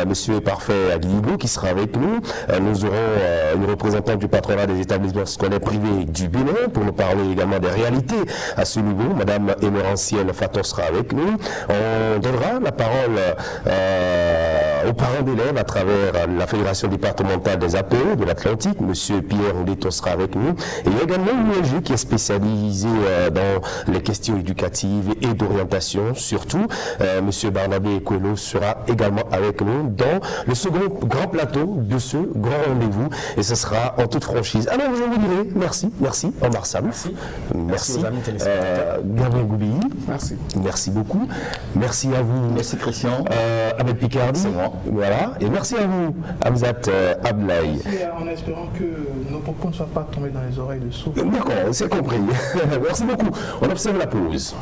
A: Monsieur Parfait Aguiligo, qui sera avec nous. Nous aurons une représentante du patronat des établissements scolaires privés du Bénin pour nous parler également des réalités à ce niveau. Madame Émérancienne Faton sera avec nous. On donnera la parole aux parents d'élèves à travers la Fédération départementale des APE de l'Atlantique. Monsieur Pierre Ondeto sera avec nous. Et il y a également l'UNG qui est spécialisé dans les questions éducatives et d'orientation surtout. Monsieur Barnabé Coelho sera également avec nous dans le second grand plateau de ce grand rendez-vous. Et ce sera en toute franchise. Alors je vous dirai merci Omar Sam. Merci. Gabriel Goubi. Merci beaucoup. Merci à vous.
C: Merci Christian.
A: Ahmed Picardi.
C: C'est moi.
A: Voilà. Et merci à vous, Hamzat Ablaï.
B: En espérant que nos propos ne soient pas tombés dans les oreilles de sourds.
A: D'accord, c'est compris. Merci beaucoup. On observe la pause.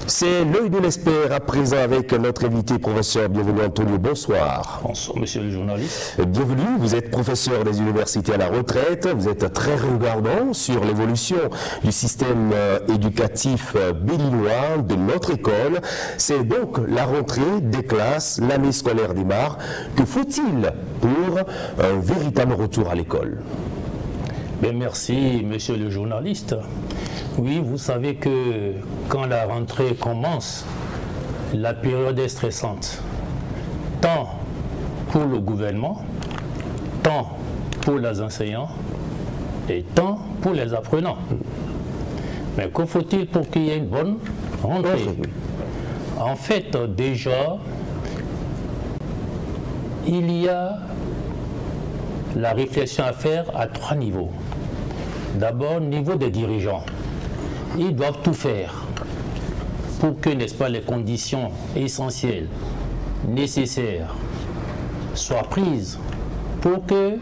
A: C'est l'œil de l'expert à présent avec notre invité professeur. Bienvenue Antonio, bonsoir.
I: Bonsoir monsieur le journaliste.
A: Bienvenue, vous êtes professeur des universités à la retraite, vous êtes très regardant sur l'évolution du système éducatif béninois de notre école. C'est donc la rentrée des classes, l'année scolaire démarre. Que faut-il pour un véritable retour à l'école?
I: Bien, merci monsieur le journaliste. Oui, vous savez que quand la rentrée commence, la période est stressante, tant pour le gouvernement, tant pour les enseignants et tant pour les apprenants. Mais que faut-il pour qu'il y ait une bonne rentrée? En fait, déjà, il y a la réflexion à faire à 3 niveaux. D'abord, niveau des dirigeants. Ils doivent tout faire pour que, n'est-ce pas, les conditions essentielles, nécessaires, soient prises pour que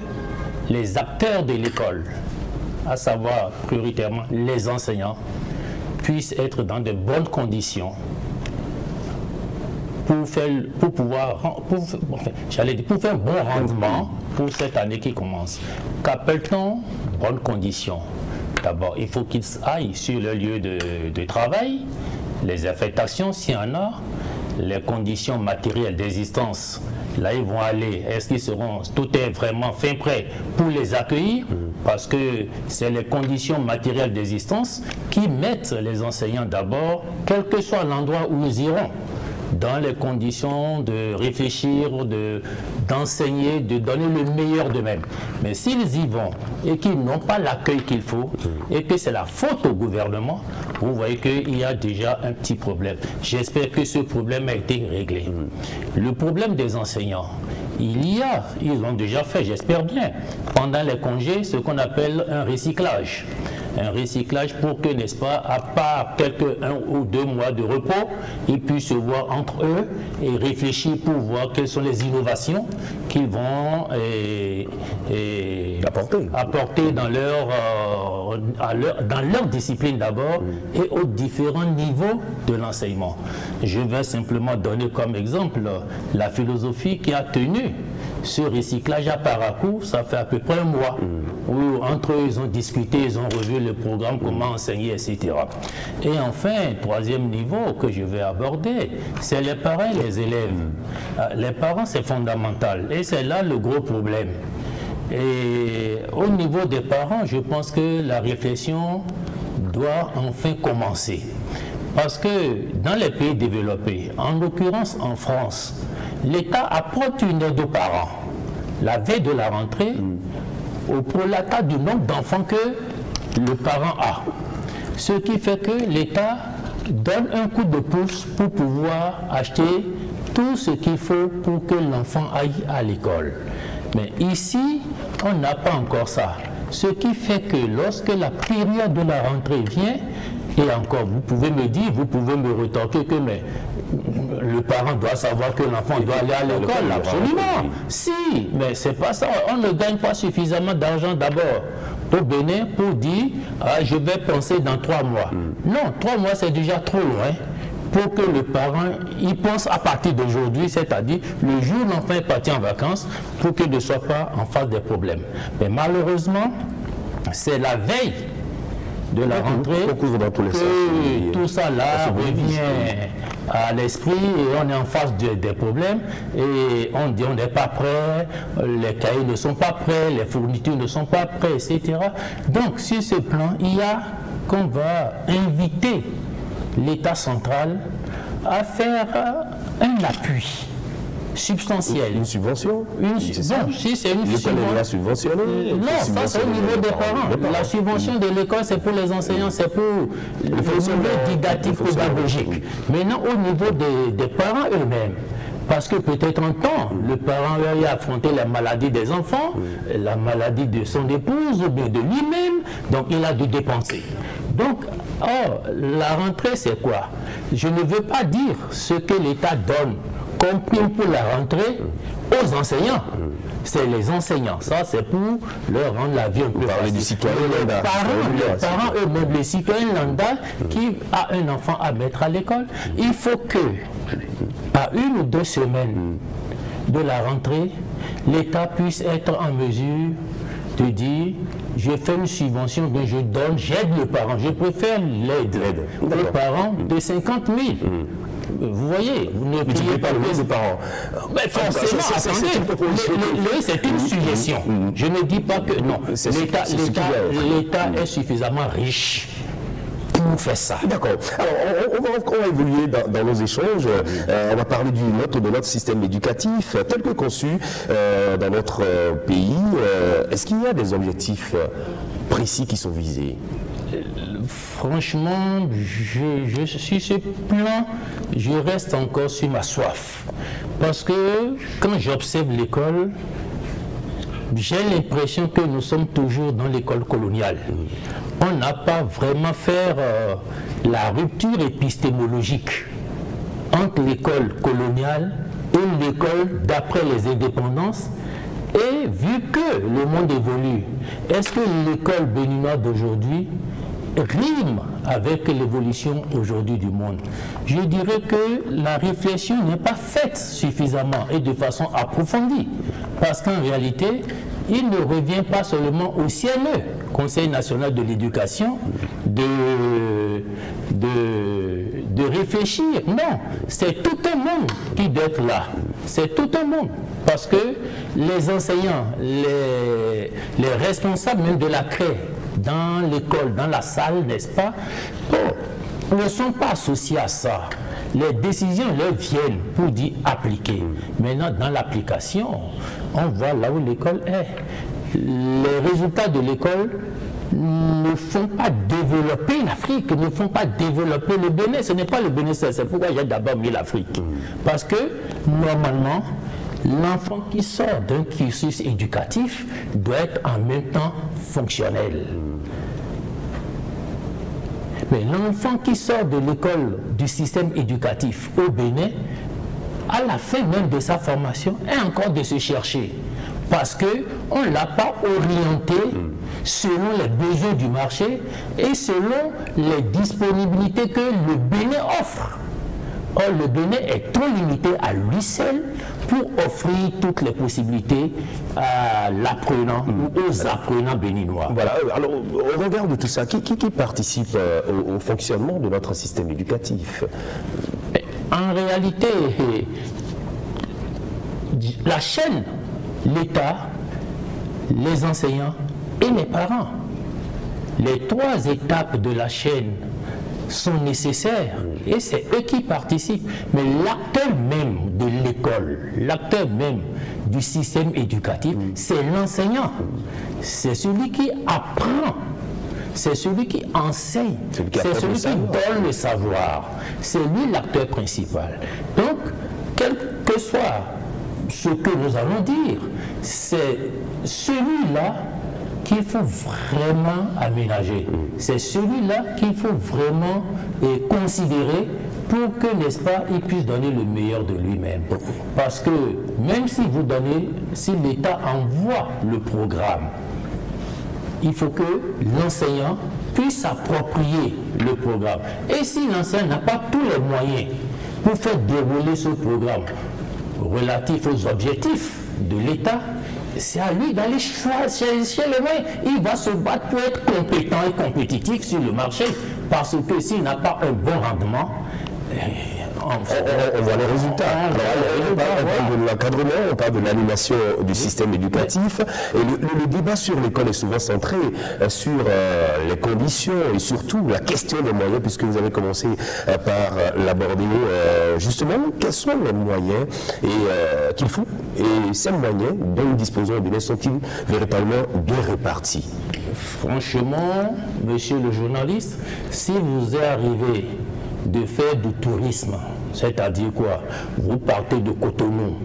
I: les acteurs de l'école, à savoir prioritairement les enseignants, puissent être dans de bonnes conditions pour faire un bon rendement pour cette année qui commence. Qu'appelle-t-on bonnes conditions? D'abord, il faut qu'ils aillent sur le lieu de travail, les affectations s'il y en a, les conditions matérielles d'existence. Là, ils vont aller, est-ce qu'ils seront, tout est vraiment fin prêt pour les accueillir? Parce que c'est les conditions matérielles d'existence qui mettent les enseignants d'abord, quel que soit l'endroit où ils iront, dans les conditions de réfléchir, d'enseigner, de donner le meilleur d'eux-mêmes. Mais s'ils y vont et qu'ils n'ont pas l'accueil qu'il faut et que c'est la faute au gouvernement, vous voyez qu'il y a déjà un petit problème. J'espère que ce problème a été réglé. Le problème des enseignants, ils ont déjà fait, j'espère bien, pendant les congés, ce qu'on appelle un recyclage. Un recyclage pour que, n'est-ce pas, à part quelques 1 ou 2 mois de repos, ils puissent se voir entre eux et réfléchir pour voir quelles sont les innovations qu'ils vont apporter dans leur discipline d'abord et aux différents niveaux de l'enseignement. Je vais simplement donner comme exemple la philosophie qui a tenu ce recyclage à Parakou, ça fait à peu près 1 mois, où entre eux ils ont discuté, ils ont revu le programme, comment enseigner, etc. Et enfin, 3e niveau que je vais aborder, c'est les parents et les élèves. Les parents, c'est fondamental, et c'est là le gros problème. Et au niveau des parents, je pense que la réflexion doit enfin commencer. Parce que dans les pays développés, en l'occurrence en France, l'État apporte une aide aux parents. La veille de la rentrée, au prorata du nombre d'enfants que le parent a. Ce qui fait que l'État donne un coup de pouce pour pouvoir acheter tout ce qu'il faut pour que l'enfant aille à l'école. Mais ici, on n'a pas encore ça. Ce qui fait que lorsque la période de la rentrée vient, et encore, vous pouvez me dire, vous pouvez me retorquer que mais, le parent doit savoir que l'enfant doit aller à l'école, absolument. Si, mais c'est pas ça. On ne gagne pas suffisamment d'argent d'abord au Bénin pour dire ah, je vais penser dans 3 mois. Non, 3 mois c'est déjà trop loin pour que le parent y pense à partir d'aujourd'hui, c'est-à-dire le jour où l'enfant est parti en vacances, pour qu'il ne soit pas en face des problèmes. Mais malheureusement, c'est la veille de la rentrée que tout ça là revient à l'esprit et on est en face des problèmes et on dit on n'est pas prêt, les cahiers ne sont pas prêts, les fournitures ne sont pas prêtes, etc. Donc sur ce plan, il y a qu'on va inviter l'État central à faire un appui substantielle.
A: Une subvention?
I: Si c'est une
A: subvention.
I: Non, ça c'est au niveau des parents. La subvention de l'école, c'est pour les enseignants, c'est pour le niveau didactique pédagogique. Maintenant, au niveau des parents eux-mêmes, parce que peut-être un temps, le parent a affronté la maladie des enfants, la maladie de son épouse, ou bien de lui-même, donc il a dû dépenser. Donc, la rentrée, c'est quoi? Je ne veux pas dire ce que l'État donne comme prime pour la rentrée aux enseignants. C'est les enseignants. Ça, c'est pour leur rendre la vie un peu facile.
A: Du citoyen lambda.
I: Les parents eux-mêmes, les citoyens lambda qui a un enfant à mettre à l'école, il faut que, à 1 ou 2 semaines de la rentrée, l'État puisse être en mesure de dire je fais une subvention que je donne, j'aide le parent. Je préfère l'aide aux parents de 50 000. Vous voyez, vous ne payez pas les parents. Mais forcément, attendez, c'est une suggestion. Je ne dis pas que non. L'État est suffisamment riche pour faire ça.
A: D'accord. Alors, on va évoluer dans nos échanges. On va parler de notre système éducatif tel que conçu dans notre pays. Est-ce qu'il y a des objectifs précis qui sont visés?
I: Franchement, sur ce plan, je reste encore sur ma soif. Parce que quand j'observe l'école, j'ai l'impression que nous sommes toujours dans l'école coloniale. On n'a pas vraiment fait la rupture épistémologique entre l'école coloniale et l'école d'après les indépendances. Et vu que le monde évolue, est-ce que l'école béninoise d'aujourd'hui rime avec l'évolution aujourd'hui du monde? Je dirais que la réflexion n'est pas faite suffisamment et de façon approfondie. Parce qu'en réalité, il ne revient pas seulement au CNE, Conseil national de l'éducation, de réfléchir. Non, c'est tout un monde qui doit être là. C'est tout un monde. Parce que les enseignants, les responsables même de la CRE, dans l'école, dans la salle, n'est-ce pas, ne sont pas associés à ça. Les décisions leur viennent pour dire appliquer. Maintenant, dans l'application, on voit là où l'école est. Les résultats de l'école ne font pas développer l'Afrique, ne font pas développer le Bénin. Ce n'est pas le Bénin, c'est pourquoi j'ai d'abord mis l'Afrique. Parce que, normalement, l'enfant qui sort d'un cursus éducatif doit être en même temps fonctionnel. Mais l'enfant qui sort de l'école du système éducatif au Bénin, à la fin même de sa formation, est encore de se chercher. Parce qu'on ne l'a pas orienté selon les besoins du marché et selon les disponibilités que le Bénin offre. Or, le Bénin est trop limité à lui seul pour offrir toutes les possibilités à l'apprenant ou aux apprenants béninois.
A: Voilà, alors au regard de tout ça, qui participe au fonctionnement de notre système éducatif?
I: En réalité, la chaîne, l'État, les enseignants et les parents, les 3 étapes de la chaîne sont nécessaires et c'est eux qui participent. Mais l'acteur même de l'école, l'école, l'acteur même du système éducatif, c'est l'enseignant. C'est celui qui apprend, c'est celui qui enseigne, c'est celui qui donne le savoir. C'est lui l'acteur principal. Donc, quel que soit ce que nous allons dire, c'est celui-là qu'il faut vraiment aménager. C'est celui-là qu'il faut vraiment considérer pour que, n'est-ce pas, il puisse donner le meilleur de lui-même. Parce que même si vous donnez, si l'État envoie le programme, il faut que l'enseignant puisse s'approprier le programme. Et si l'enseignant n'a pas tous les moyens pour faire dérouler ce programme relatif aux objectifs de l'État, c'est à lui d'aller chercher les moyens. Il va se battre pour être compétent et compétitif sur le marché. Parce que s'il n'a pas un bon rendement,
A: on voit les résultats. On parle de l'encadrement, on parle de l'animation du système éducatif. Et le débat sur l'école est souvent centré sur les conditions et surtout la question des moyens, puisque vous avez commencé par l'aborder. Justement, quels sont les moyens qu'il faut et ces moyens dont nous disposons au Bénin sont-ils véritablement bien répartis?
I: Franchement, monsieur le journaliste, si vous est arrivé de faire du tourisme, c'est-à-dire quoi? Vous partez de Cotonou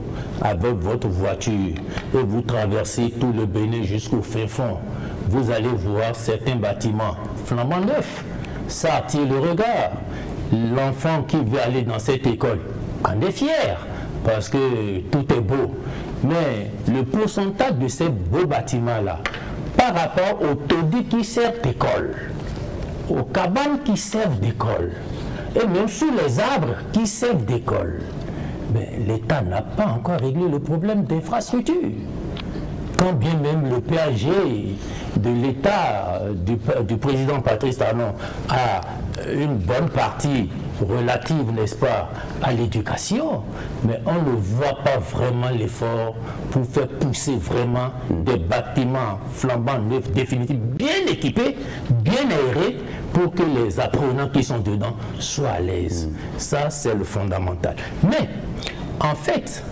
I: avec votre voiture et vous traversez tout le Bénin jusqu'au fin fond. Vous allez voir certains bâtiments flambant neufs. Ça attire le regard. L'enfant qui veut aller dans cette école en est fier parce que tout est beau. Mais le pourcentage de ces beaux bâtiments-là, par rapport aux taudis qui servent d'école, aux cabanes qui servent d'école, et même sous les arbres qui servent d'école, l'État n'a pas encore réglé le problème d'infrastructure. Quand bien même le PAG de l'État, du président Patrice Talon, a une bonne partie relative, n'est-ce pas, à l'éducation, mais on ne voit pas vraiment l'effort pour faire pousser vraiment des bâtiments flambant neufs, définitifs, bien équipés, bien aérés, pour que les apprenants qui sont dedans soient à l'aise. Ça, c'est le fondamental. Mais, en fait,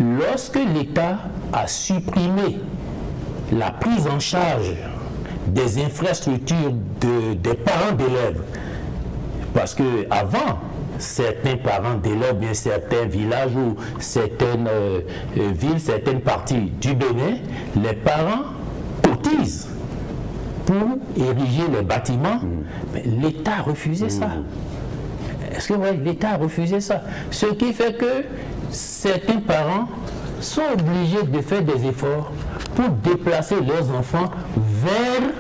I: lorsque l'État a supprimé la prise en charge des infrastructures des parents d'élèves, parce qu'avant, certains parents d'élèves, bien certains villages ou certaines villes, certaines parties du Bénin, les parents cotisent pour ériger les bâtiments, mais l'État a refusé ça. Est-ce que vous voyez, l'État a refusé ça? Ce qui fait que certains parents sont obligés de faire des efforts pour déplacer leurs enfants vers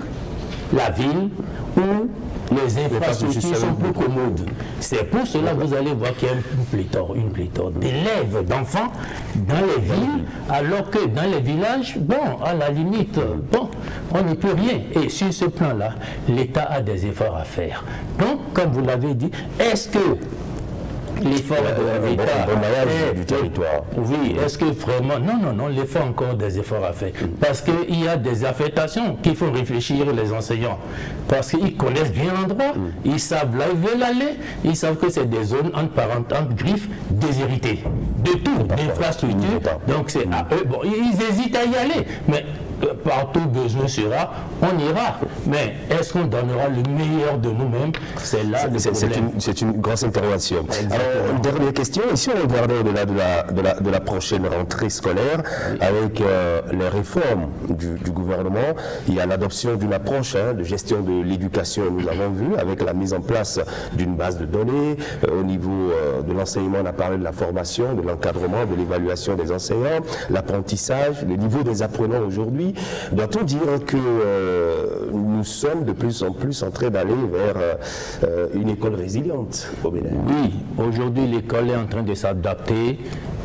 I: la ville où les infrastructures sont plus commodes. C'est pour cela que vous allez voir qu'il y a une pléthore d'élèves, d'enfants dans les villes, alors que dans les villages, bon, à la limite, bon, on n'y peut rien. Et sur ce plan-là, l'État a des efforts à faire. Donc, comme vous l'avez dit, est-ce que l'effort de l'État
A: du territoire.
I: Oui, est-ce que vraiment... Non, l'effort encore des efforts à faire. Parce qu'il y a des affectations qu'il faut réfléchir les enseignants. Parce qu'ils connaissent bien l'endroit, ils savent là où ils veulent aller, ils savent que c'est des zones entre griffes déshéritées. De tout, d'infrastructures. Donc c'est à eux. Bon, ils hésitent à y aller, mais partout besoin sera, on ira. Mais est-ce qu'on donnera le meilleur de nous-mêmes? C'est là le problème.
A: C'est une grosse interrogation. Alors, dernière question, ici on regardait au-delà de la prochaine rentrée scolaire, avec les réformes du gouvernement, il y a l'adoption d'une approche de gestion de l'éducation, nous l'avons vu, avec la mise en place d'une base de données. Au niveau de l'enseignement, on a parlé de la formation, de l'encadrement, de l'évaluation des enseignants, l'apprentissage, le niveau des apprenants aujourd'hui. Doit-on dire que nous sommes de plus en plus en train d'aller vers une école résiliente au Bénin?
I: Oui, aujourd'hui l'école est en train de s'adapter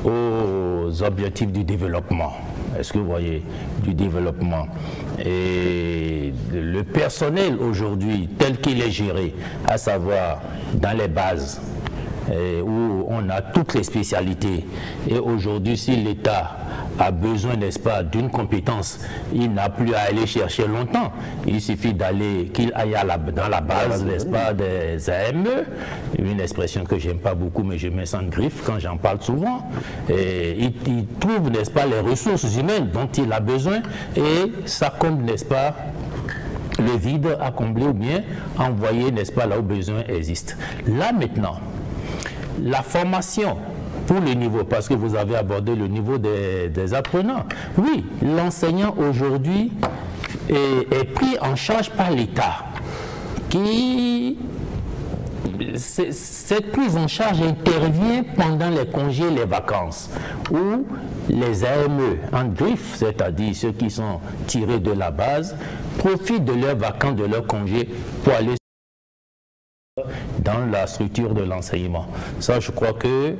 I: aux objectifs du développement. Est-ce que vous voyez, du développement? Et le personnel aujourd'hui, tel qu'il est géré, à savoir dans les bases, où on a toutes les spécialités. Et aujourd'hui, si l'État a besoin, n'est-ce pas, d'une compétence, il n'a plus à aller chercher longtemps. Il suffit qu'il aille dans la base, n'est-ce pas, des AME, une expression que j'aime pas beaucoup, mais je mets sans griffe quand j'en parle souvent. Et il trouve, n'est-ce pas, les ressources humaines dont il a besoin et ça comble, n'est-ce pas, le vide à combler ou bien envoyer, n'est-ce pas, là où besoin existe. Là maintenant, la formation pour le niveau, parce que vous avez abordé le niveau des apprenants. Oui, l'enseignant aujourd'hui est pris en charge par l'État. Cette prise en charge intervient pendant les congés et les vacances, où les AME en griffe, c'est-à-dire ceux qui sont tirés de la base, profitent de leurs vacances, de leurs congés pour aller dans la structure de l'enseignement. Ça, je crois que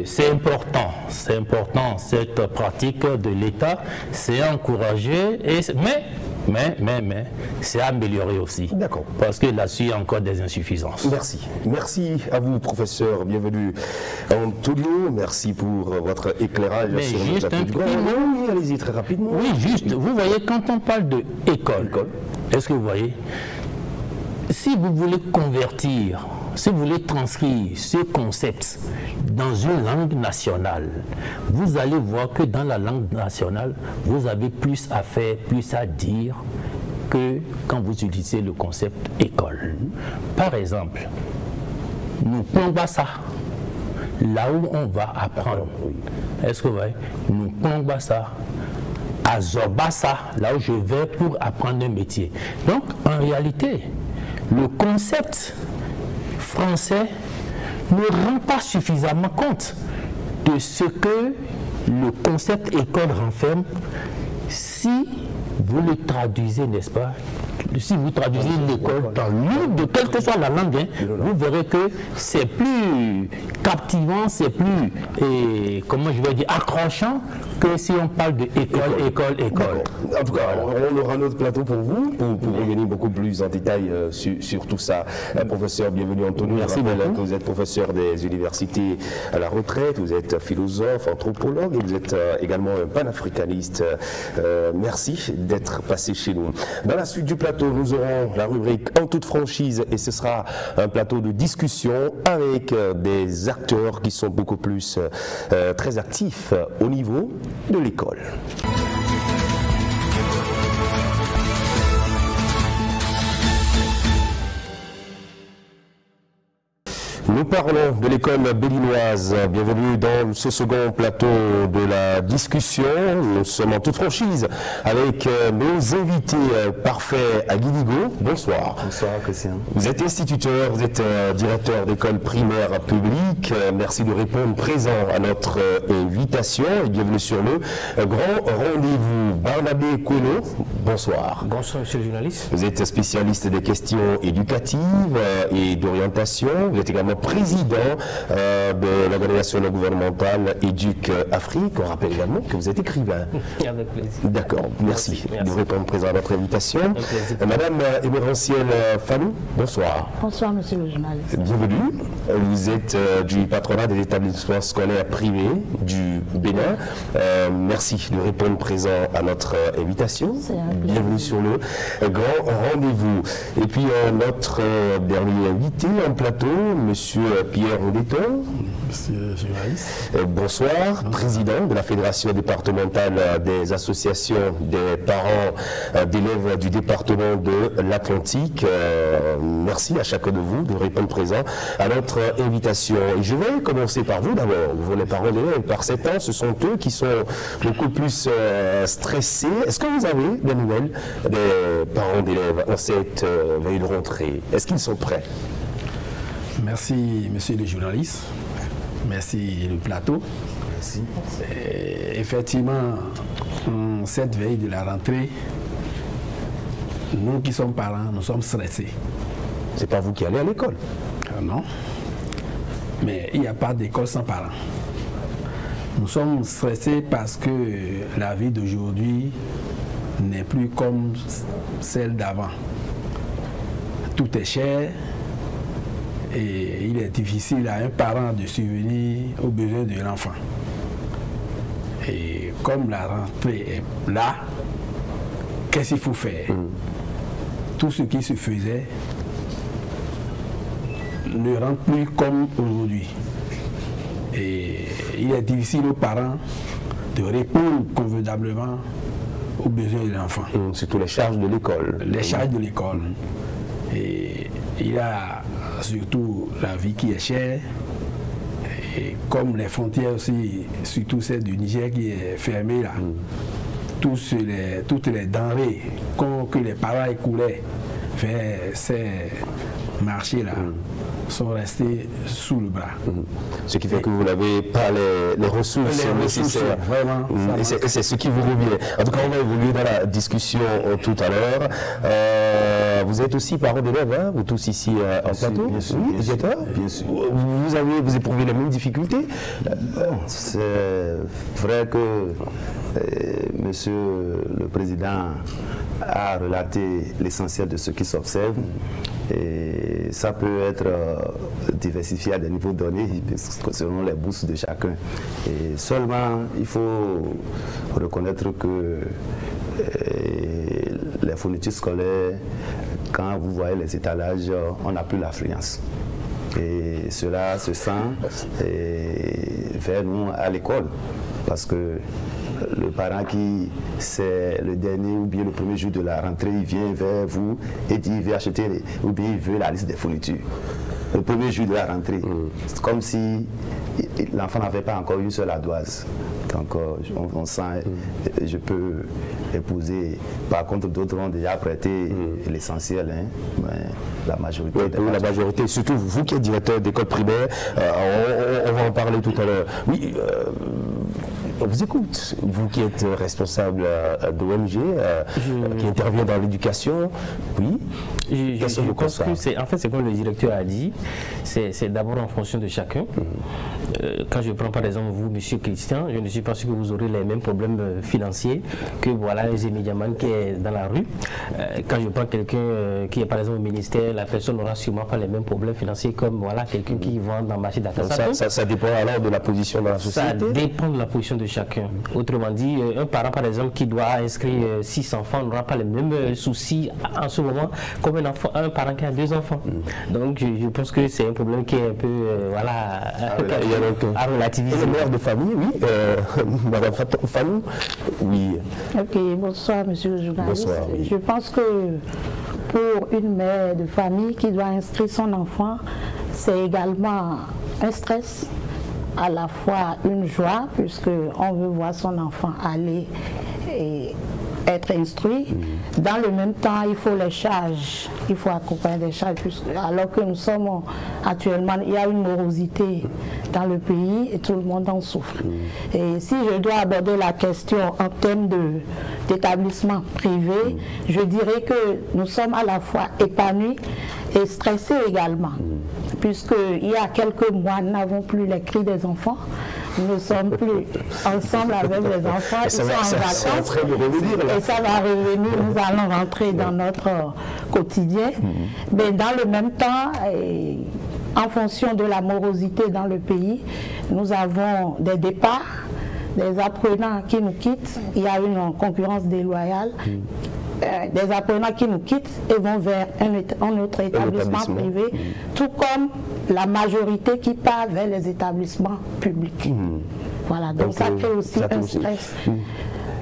I: c'est important, cette pratique de l'État, c'est encouragé, mais c'est amélioré aussi.
A: D'accord.
I: Parce que là-dessus, il y a encore des insuffisances.
A: Merci. Merci à vous, professeur. Bienvenue Antonio. Merci pour votre éclairage sur le plateau du Grand. Oui, allez-y très rapidement.
I: Oui, juste. Vous voyez, quand on parle d'école, est-ce que vous voyez, si vous voulez convertir, si vous voulez transcrire ce concept dans une langue nationale, vous allez voir que dans la langue nationale, vous avez plus à faire, plus à dire que quand vous utilisez le concept école. Par exemple, nous prenons ça, là où on va apprendre. Est-ce que vous voyez? Nous prenons ça. À Zobasa, là où je vais pour apprendre un métier. Donc, en réalité, le concept français ne rend pas suffisamment compte de ce que le concept école renferme si vous le traduisez, n'est-ce pas? Si vous traduisez l'école dans l'une de quelle que soit la langue, vous verrez que c'est plus captivant, c'est plus, comment je vais dire, accrochant que si on parle de école.
A: En tout cas, on aura notre plateau pour vous, pour revenir beaucoup plus en détail sur tout ça. Professeur, bienvenue Antonio.
I: Merci beaucoup.
A: Vous êtes professeur des universités à la retraite, vous êtes philosophe, anthropologue et vous êtes également un panafricaniste. Merci d'être passé chez nous. Dans la suite du plateau, nous aurons la rubrique En toute franchise et ce sera un plateau de discussion avec des acteurs qui sont beaucoup plus très actifs au niveau de l'école. Nous parlons de l'école béninoise. Bienvenue dans ce second plateau de la discussion. Nous sommes en toute franchise avec nos invités parfaits à Guidigo. Bonsoir.
J: Bonsoir, Christian.
A: Vous êtes instituteur, vous êtes directeur d'école primaire publique. Merci de répondre présent à notre invitation et bienvenue sur le grand rendez-vous. Barnabé Koueno, bonsoir.
J: Bonsoir, monsieur le journaliste.
A: Vous êtes spécialiste des questions éducatives et d'orientation. Vous êtes également président de l'organisation non gouvernementale Éduc Afrique. On rappelle également que vous êtes écrivain.
J: Avec plaisir.
A: D'accord, merci de répondre présent à notre invitation. Madame Émérancielle Fallou, bonsoir.
K: Bonsoir, monsieur le journaliste.
A: Bienvenue. Vous êtes du patronat des établissements scolaires privés du Bénin. Merci de répondre présent à notre invitation. Bienvenue sur le grand rendez-vous. Et puis notre dernier invité en plateau, monsieur Pierre Odéton.
L: Monsieur le journaliste.
A: Bonsoir, président de la Fédération départementale des associations des parents d'élèves du département de l'Atlantique. Merci à chacun de vous de répondre présent à notre invitation. Et je vais commencer par vous d'abord. Vous, les parents d'élèves, par 7 ans, ce sont eux qui sont beaucoup plus stressés. Est-ce que vous avez des nouvelles des parents d'élèves en cette veille de rentrée? Est-ce qu'ils sont prêts?
L: Merci, monsieur le journaliste. Merci, le plateau.
A: Merci.
L: Effectivement, cette veille de la rentrée, nous qui sommes parents, nous sommes stressés.
A: C'est pas vous qui allez à l'école?
L: Non. Mais il n'y a pas d'école sans parents. Nous sommes stressés parce que la vie d'aujourd'hui n'est plus comme celle d'avant. Tout est cher. Et il est difficile à un parent de subvenir aux besoins de l'enfant. Et comme la rentrée est là, qu'est-ce qu'il faut faire? Tout ce qui se faisait ne rentre plus comme aujourd'hui. Et il est difficile aux parents de répondre convenablement aux besoins de l'enfant.
A: Surtout les charges de l'école.
L: Les charges de l'école. Et il y a surtout la vie qui est chère. Et comme les frontières aussi, surtout celle du Niger qui est fermée là, toutes les denrées que les parents écoulaient vers ces marchés là sont restés sous le bras.
A: Ce qui fait que vous n'avez pas les ressources nécessaires.
L: Vraiment.
A: Et c'est ce qui vous revient. En tout cas, on va évoluer dans la discussion tout à l'heure. Vous êtes aussi parents d'élèves, hein, vous tous ici en plateau?
C: Bien sûr, bien sûr.
A: Vous éprouvez les mêmes difficultés?
C: C'est vrai que Monsieur le Président a relaté l'essentiel de ce qui s'observe. Et ça peut être diversifié à des niveaux donnés selon les bourses de chacun. Et seulement, il faut reconnaître que les fournitures scolaires, quand vous voyez les étalages, on n'a plus l'affluence. Et cela se sent vers nous à l'école. Parce que le parent qui, c'est le dernier ou bien le premier jour de la rentrée, il vient vers vous et dit il veut acheter ou bien il veut la liste des fournitures. Le premier jour de la rentrée, c'est comme si l'enfant n'avait pas encore une seule ardoise. Donc on sent, je peux épouser. Par contre, d'autres ont déjà prêté l'essentiel, hein, mais la majorité.
A: La majorité, surtout vous qui êtes directeur d'école primaire, on va en parler tout à l'heure. Oui, on vous écoute, vous qui êtes responsable d'ONG, qui intervient dans l'éducation, oui.
J: Je pense que c'est, en fait, c'est comme le directeur a dit, c'est d'abord en fonction de chacun. Quand je prends par exemple vous, Monsieur Christian, je ne suis pas sûr que vous aurez les mêmes problèmes financiers que voilà les Médiaman qui est dans la rue. Quand je prends quelqu'un qui est par exemple au ministère, la personne n'aura sûrement pas les mêmes problèmes financiers comme voilà quelqu'un qui vend dans le marché d'affaires.
A: Ça dépend alors de la position dans la société.
J: Ça dépend de la position de chacun. Autrement dit, un parent par exemple qui doit inscrire 6 enfants n'aura pas les mêmes soucis en ce moment comme un parent qui a 2 enfants. Donc je pense que c'est un problème qui est un peu voilà à relativiser.
A: Le mère de famille, oui, Madame Fanou, oui.
K: Ok, bonsoir Monsieur le journaliste.
A: Bonsoir, oui.
K: Je pense que pour une mère de famille qui doit inscrire son enfant, c'est également un stress, à la fois une joie, puisque on veut voir son enfant aller et être instruit. Dans le même temps, il faut les charges, il faut accompagner des charges, alors que nous sommes actuellement, il y a une morosité dans le pays et tout le monde en souffre. Et si je dois aborder la question en termes d'établissement privé, je dirais que nous sommes à la fois épanouis et stressés également, puisqu'il y a quelques mois, nous n'avons plus les cris des enfants. Nous ne sommes plus ensemble avec les enfants, ils sont en vacances et ça va revenir, nous allons rentrer dans notre quotidien. Mais dans le même temps, en fonction de la morosité dans le pays, nous avons des départs, des apprenants qui nous quittent, il y a une concurrence déloyale. Des apprenants qui nous quittent et vont vers un autre établissement privé, tout comme la majorité qui part vers les établissements publics. Voilà, donc ça crée aussi un stress.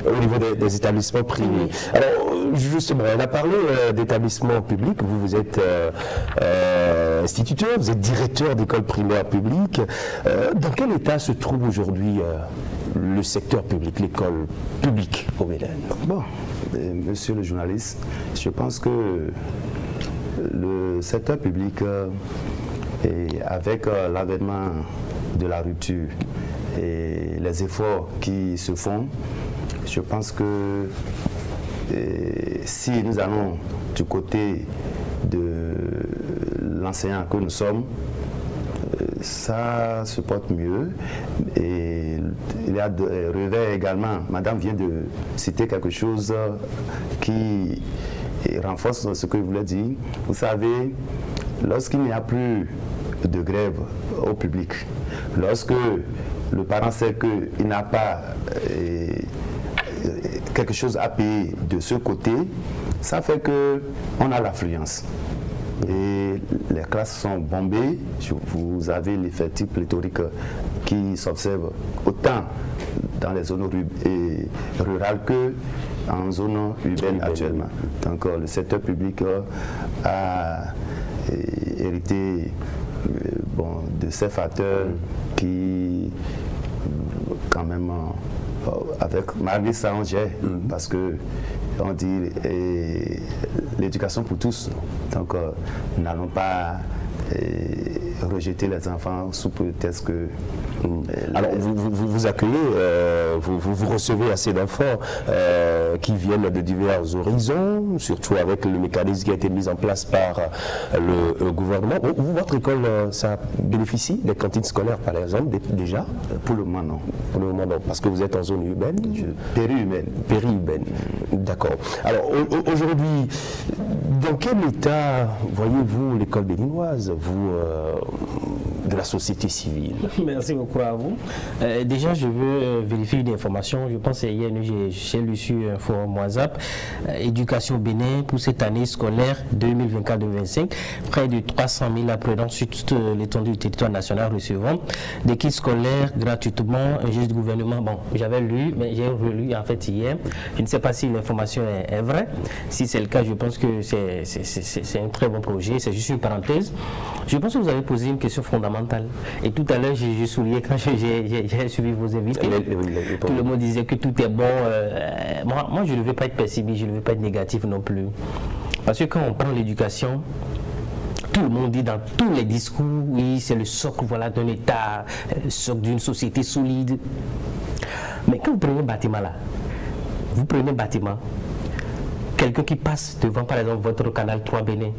A: Au niveau des établissements privés. Alors, justement, on a parlé d'établissements publics. Vous êtes instituteur, vous êtes directeur d'école primaire publique. Dans quel état se trouve aujourd'hui le secteur public, l'école publique au Bénin?
C: Bon, monsieur le journaliste, je pense que le secteur public, avec l'avènement de la rupture et les efforts qui se font, je pense que si nous allons du côté de l'enseignant que nous sommes, ça se porte mieux. Et il y a des revers également. Madame vient de citer quelque chose qui renforce ce que je voulais dire. Vous savez, lorsqu'il n'y a plus
M: de grève au public. Lorsque le parent sait qu'il n'a pas quelque chose à payer de ce côté, ça fait qu'on a l'affluence. Et les classes sont bombées, vous avez l'effectif pléthorique qui s'observe autant dans les zones rurales que en zone urbaine actuellement. Donc le secteur public a hérité de ces facteurs qui quand même malgré ça on gère parce que on dit l'éducation pour tous, donc nous n'allons pas rejeter les enfants sous prétexte que...
A: Alors vous accueillez, vous recevez assez d'enfants qui viennent de divers horizons, surtout avec le mécanisme qui a été mis en place par le gouvernement. Votre école, ça bénéficie des cantines scolaires par exemple déjà?
M: Pour le moment non.
A: Pour le moment non, parce que vous êtes en zone urbaine?
M: Périurbaine.
A: Périurbaine, d'accord. Alors aujourd'hui, dans quel état voyez-vous l'école béninoise, vous, de la société civile?
J: Merci beaucoup à vous. Déjà, je veux vérifier une information. Je pense que hier, j'ai lu sur un forum WhatsApp. Éducation Bénin pour cette année scolaire 2024-2025. Près de 300 000 apprenants sur toute l'étendue du territoire national recevront des kits scolaires gratuitement. Un geste du gouvernement. Bon, j'avais lu, mais j'ai relu en fait hier. Je ne sais pas si l'information est vraie. Si c'est le cas, je pense que c'est un très bon projet. C'est juste une parenthèse. Je pense que vous avez posé une question fondamentale. Et tout à l'heure, j'ai souligné quand j'ai suivi vos invités. Tout le monde disait que tout est bon. Moi, je ne veux pas être pessimiste, je ne veux pas être négatif non plus. Parce que quand on prend l'éducation, tout le monde dit dans tous les discours, oui, c'est le socle d'un État, le socle d'une société solide. Mais quand vous prenez un bâtiment là, quelqu'un qui passe devant, par exemple, votre canal 3 Bénin,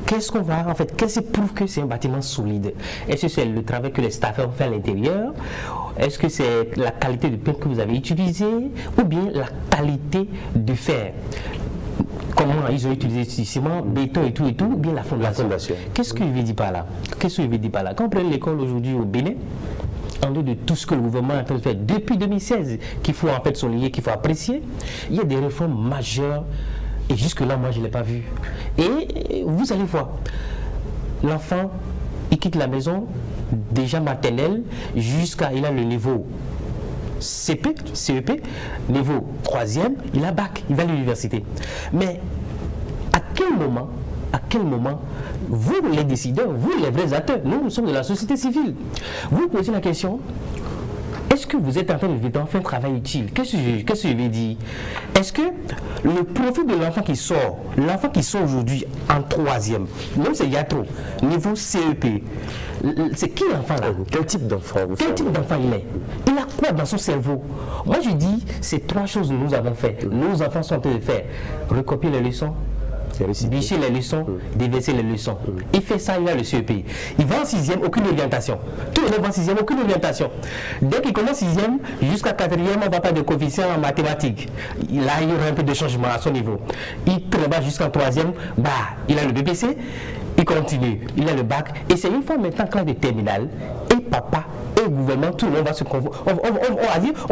J: qu'est-ce qu'on va, en fait, qu'est-ce qui prouve que c'est un bâtiment solide? Est-ce que c'est le travail que les staffers ont fait à l'intérieur? Est-ce que c'est la qualité de pain que vous avez utilisé? Ou bien la qualité du fer? Comment ils ont utilisé du ciment, béton et tout, ou bien la fondation? Qu'est-ce que je veux dire par là? Quand on prend l'école aujourd'hui au Bénin, en dehors de tout ce que le gouvernement est en train de faire depuis 2016, qu'il faut en fait souligner, qu'il faut apprécier, il y a des réformes majeures. Et jusque-là, moi, je ne l'ai pas vu. Et vous allez voir, l'enfant, il quitte la maison, déjà maternelle, jusqu'à, il a le niveau CEP, niveau 3e, il a bac, il va à l'université. Mais à quel moment, vous les décideurs, vous les vrais acteurs, nous sommes de la société civile, vous posez la question, est-ce que vous êtes en train de faire un travail utile? Qu'est-ce que je vais dire? Est-ce que le profil de l'enfant qui sort aujourd'hui en 3e, même s'il y a trop, niveau CEP, c'est qui l'enfant là?
A: Quel type d'enfant
J: il est? Il a quoi dans son cerveau? Moi je dis, c'est 3 choses que nous avons fait. Nos enfants sont en train de faire recopier les leçons, bicher les leçons, déverser les leçons. Il fait ça, il a le CEP. Il va en 6e, aucune orientation. Tout le monde va en 6e, aucune orientation. Dès qu'il commence 6e, jusqu'à 4e, on ne va pas de coefficient en mathématiques. Là, il y aura un peu de changement à son niveau. Il travaille jusqu'en 3e, il a le BPC, il continue, il a le bac. Et c'est une fois maintenant classe de terminale, et papa, et le gouvernement, tout le monde va se convoquer.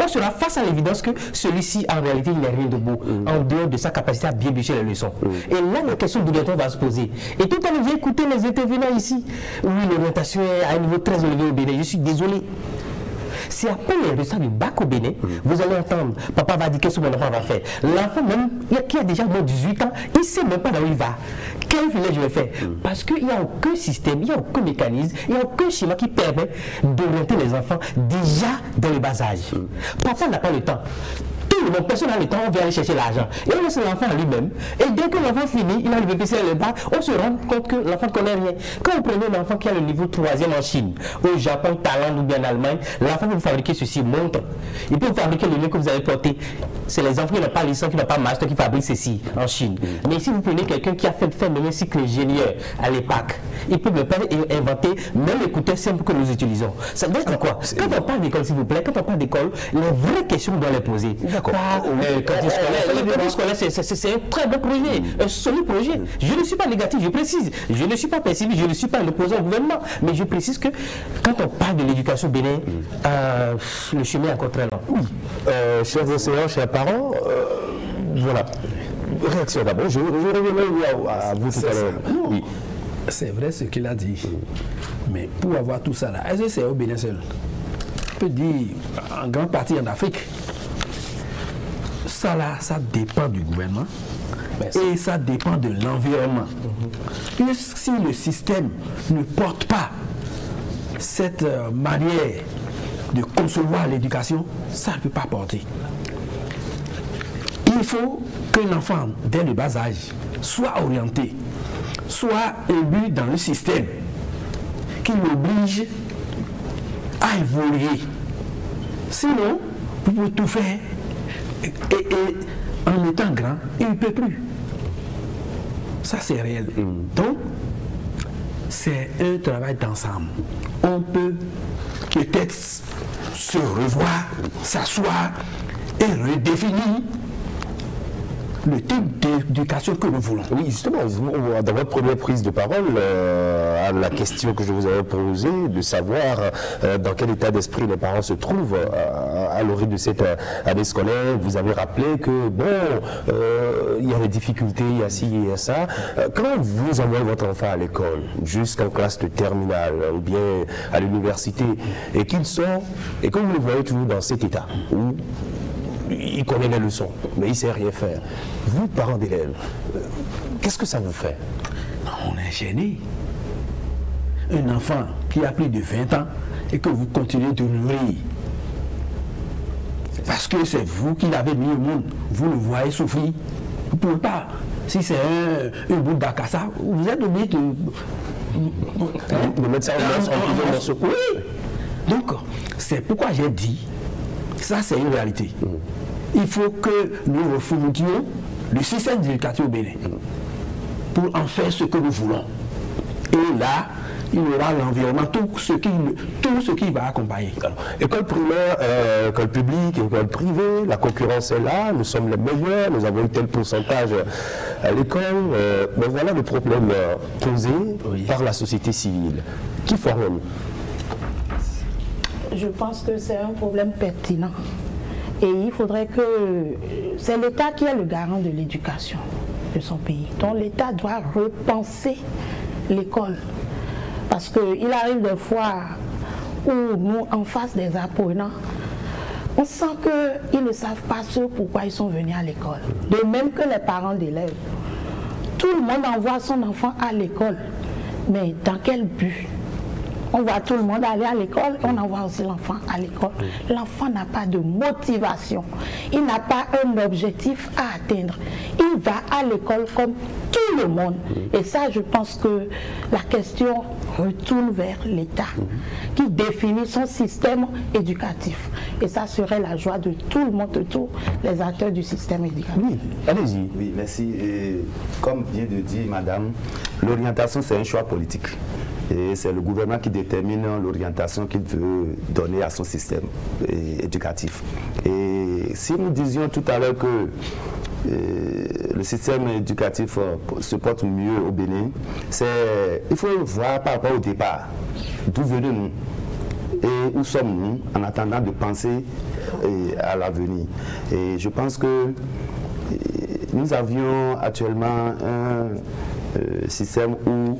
J: On sera face à l'évidence que celui-ci, en réalité, il n'est rien de beau, en dehors de sa capacité à bien bûcher les leçons. Et là, la question d'orientation va se poser. Et tout à l'heure, j'ai écouté les intervenants ici. Oui, l'orientation est à un niveau très élevé au Bénin. Je suis désolé. C'est après les résultats du bac au Bénin, vous allez entendre, papa va dire qu'est-ce que mon enfant va faire. L'enfant même, qui a déjà moins de 18 ans, il ne sait même pas là où il va. Quel filet je vais faire? Parce qu'il n'y a aucun système, il n'y a aucun mécanisme, il n'y a aucun schéma qui permet d'orienter les enfants déjà dans le bas âge. Papa n'a pas le temps. Personne n'a le temps, on vient aller chercher l'argent. Et on laisse l'enfant à lui-même. Et dès que l'enfant finit, il a le BPC et le bac, on se rend compte que l'enfant ne connaît rien. Quand vous prenez un enfant qui a le niveau 3e en Chine, au Japon, Thaïlande ou bien en Allemagne, l'enfant peut vous fabriquer ceci, montre. Il peut vous fabriquer le nez que vous avez porté. C'est les enfants qui n'ont pas licence, qui n'ont pas master, qui fabriquent ceci en Chine. Mais si vous prenez quelqu'un qui a fait le même cycle ingénieur à l'époque, il peut me pas inventer même l'écouteur simple que nous utilisons. Ça veut dire quoi? Quand on parle d'école, s'il vous plaît, quand on parle d'école, les vraies questions, on doit les poser. c'est un très bon projet, un solide projet. Je ne suis pas négatif, je précise. Je ne suis pas pessimiste, je ne suis pas un opposant au gouvernement. Mais je précise que quand on parle de l'éducation au Bénin, le chemin est encore très long.
A: Oui. Chers enseignants, chers parents, voilà. Réaction d'abord. Je reviens à vous tout à l'heure. Oui.
L: C'est vrai ce qu'il a dit. Mais pour avoir tout ça là, est-ce que c'est au Bénin seul? Je peux dire en grande partie en Afrique. Ça là, ça dépend du gouvernement. Merci. Et ça dépend de l'environnement. Si le système ne porte pas cette manière de concevoir l'éducation, ça ne peut pas porter. Il faut qu'un enfant, dès le bas âge, soit orienté, soit élu dans le système qui l'oblige à évoluer. Sinon, vous pouvez tout faire et en étant grand, il ne peut plus. Ça, c'est réel. Donc, c'est un travail d'ensemble. On peut peut-être se revoir, s'asseoir et redéfinir le type d'éducation que nous voulons.
A: Oui, justement, dans votre première prise de parole, à la question que je vous avais posée, de savoir dans quel état d'esprit les parents se trouvent à l'origine de cette année scolaire, vous avez rappelé que, bon, il y a des difficultés, il y a ci, il y a ça. Quand vous envoyez votre enfant à l'école, jusqu'en classe de terminale, ou bien à l'université, et qu'il sort, et que vous le voyez toujours dans cet état, où il connaît les leçons, mais il ne sait rien faire. Vous, parents d'élèves, qu'est-ce que ça vous fait?
L: On est gêné. Un enfant qui a plus de 20 ans et que vous continuez de nourrir. Parce que c'est vous qui l'avez mis au monde. Vous le voyez souffrir. Vous ne pouvez pas. Si c'est une boule d'acassa, vous êtes obligé de
A: mettre ça en morceaux.
L: Oui. Donc, c'est pourquoi j'ai dit, ça c'est une réalité. Il faut que nous refondions le système éducatif au Bénin pour en faire ce que nous voulons. Et là, il y aura l'environnement, tout ce qui va accompagner.
A: Alors, école primaire, école publique, école privée, la concurrence est là, nous sommes les meilleurs, nous avons eu tel pourcentage à l'école. Mais voilà le problème posé par la société civile. Qui forme?
K: Je pense que c'est un problème pertinent. Et il faudrait que... C'est l'État qui est le garant de l'éducation de son pays. Donc l'État doit repenser l'école. Parce qu'il arrive des fois où nous, en face des apprenants, on sent qu'ils ne savent pas ce pourquoi ils sont venus à l'école. De même que les parents d'élèves. Tout le monde envoie son enfant à l'école. Mais dans quel but? On voit tout le monde aller à l'école, on envoie aussi l'enfant à l'école. L'enfant n'a pas de motivation, il n'a pas un objectif à atteindre. Il va à l'école comme tout le monde. Et ça, je pense que la question retourne vers l'État, qui définit son système éducatif. Et ça serait la joie de tout le monde, de tous les acteurs du système éducatif.
A: Oui, allez-y.
M: Oui, merci. Et comme vient de dire madame, l'orientation, c'est un choix politique. Et c'est le gouvernement qui détermine l'orientation qu'il veut donner à son système éducatif. Et si nous disions tout à l'heure que le système éducatif se porte mieux au Bénin, il faut voir par rapport au départ, d'où venons-nous et où sommes-nous en attendant de penser à l'avenir. Et je pense que nous avions actuellement un système où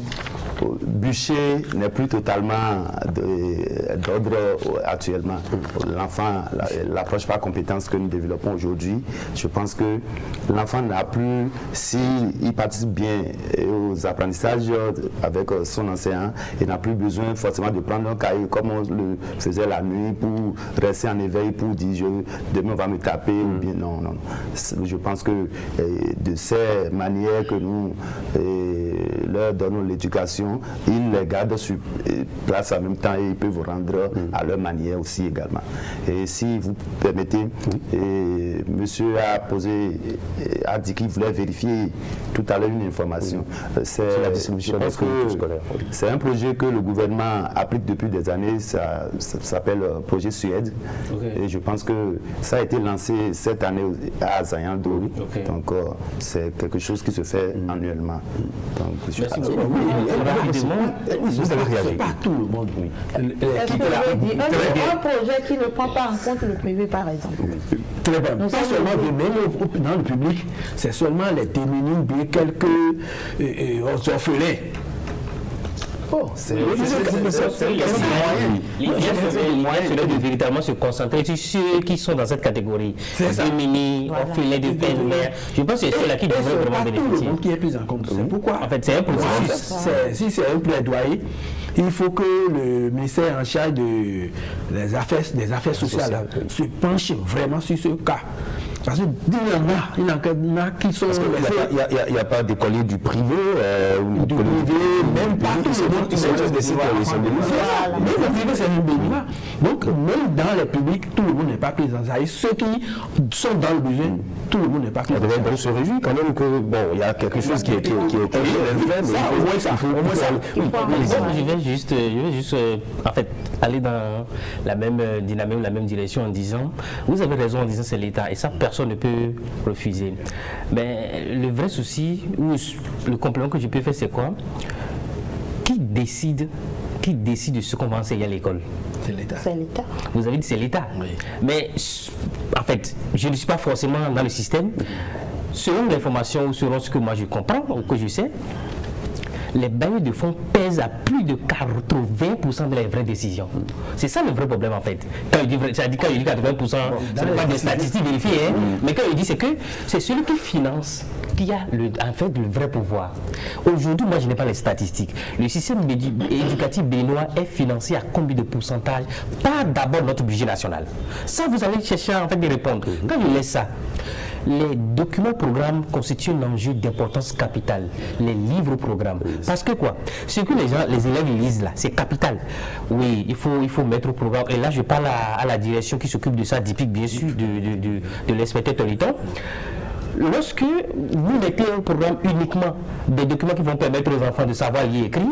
M: bûcher n'est plus totalement d'ordre actuellement. L'enfant, l'approche par compétence que nous développons aujourd'hui, je pense que l'enfant n'a plus, s'il participe bien aux apprentissages avec son enseignant, il n'a plus besoin forcément de prendre un cahier comme on le faisait la nuit pour rester en éveil pour dire demain on va me taper ou bien non, non. Je pense que de ces manières que nous leur donnent l'éducation, ils les gardent sur place en même temps et ils peuvent rendre à leur manière aussi également. Et si vous permettez, monsieur a dit qu'il voulait vérifier tout à l'heure une information. C'est la distribution des fournitures scolaires. C'est un projet que le gouvernement applique depuis des années, ça s'appelle projet Suède. Et je pense que ça a été lancé cette année à Zayando. Donc c'est quelque chose qui se fait annuellement. Donc,
J: vous avez réagi.
L: Pas tout le monde, oui.
K: Un projet qui ne prend pas en compte le privé, par exemple.
L: Très bien. Pas seulement dans le public, c'est seulement les démunis, bien quelques orphelins.
J: Oh, c'est l'idée serait de véritablement se concentrer sur ceux qui sont dans cette catégorie. Démunis, orphelins de père de mère. Je pense que c'est ceux-là qui devraient vraiment bénéficier.
L: Tout le monde qui est pris en compte. C'est pourquoi.
J: En fait, c'est un processus.
L: Si c'est un plaidoyer, il faut que le ministère en charge des affaires sociales se penche vraiment sur ce cas. Parce qu'il y en a qui sont...
A: Il n'y a pas d'écoliers du privé
L: du privé, même pas tout le monde. Même le privé, c'est un bénéfice. Donc, même dans le public, tout le monde n'est pas pris en charge. Ceux qui sont dans le besoin, tout le monde n'est pas pris en charge.
A: On se réjouit quand même que, bon, il y a quelque chose qui est fait, mais
J: je vais juste en fait, aller dans la même dynamique, la même direction en disant, vous avez raison en disant c'est l'État, et ça, personne ne peut refuser. Mais le vrai souci, ou le complément que je peux faire, c'est quoi? Qui décide de ce qu'on va enseigner à l'école?
L: C'est l'État.
J: Vous avez dit c'est l'État. Oui. Mais en fait, je ne suis pas forcément dans le système. Selon l'information ou selon ce que moi je comprends ou que je sais, les bailleurs de fonds pèsent à plus de 80% de les vraies décisions. C'est ça le vrai problème en fait. Quand je dis 80%, ce n'est pas des statistiques vérifiées, hein, mais quand je dis c'est que c'est celui qui finance qui a en fait le vrai pouvoir. Aujourd'hui, moi je n'ai pas les statistiques. Le système éducatif béninois est financé à combien de pourcentage par d'abord notre budget national. Ça, vous allez chercher en fait de répondre. Quand je laisse ça, les documents programmes constituent un enjeu d'importance capitale. Les livres programmes. Parce que quoi? Ce que les élèves lisent là, c'est capital. Oui, il faut mettre au programme. Et là, je parle à la direction qui s'occupe de ça, DIPIC, bien sûr, de l'inspecteur Toliton. Lorsque vous mettez un programme uniquement des documents qui vont permettre aux enfants de savoir lire et écrire,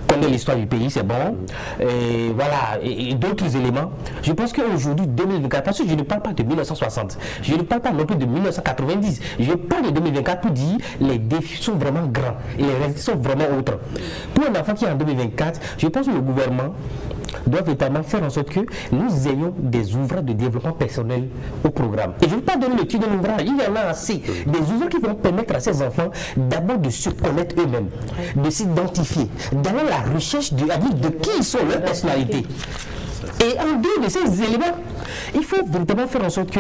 J: connaître l'histoire du pays, c'est bon, et voilà, et d'autres éléments, je pense qu'aujourd'hui, 2024, parce que je ne parle pas de 1960, je ne parle pas non plus de 1990, je parle de 2024 pour dire les défis sont vraiment grands et les réalités sont vraiment autres. Pour un enfant qui est en 2024, je pense que le gouvernement doit véritablement faire en sorte que nous ayons des ouvrages de développement personnel au programme. Et je ne veux pas donner le titre de l'ouvrage, il y en a assez. Des ouvrages qui vont permettre à ces enfants d'abord de se connaître eux-mêmes, de s'identifier, d'aller à la recherche de qui sont leurs personnalités. Et en dehors de ces éléments, il faut véritablement faire en sorte que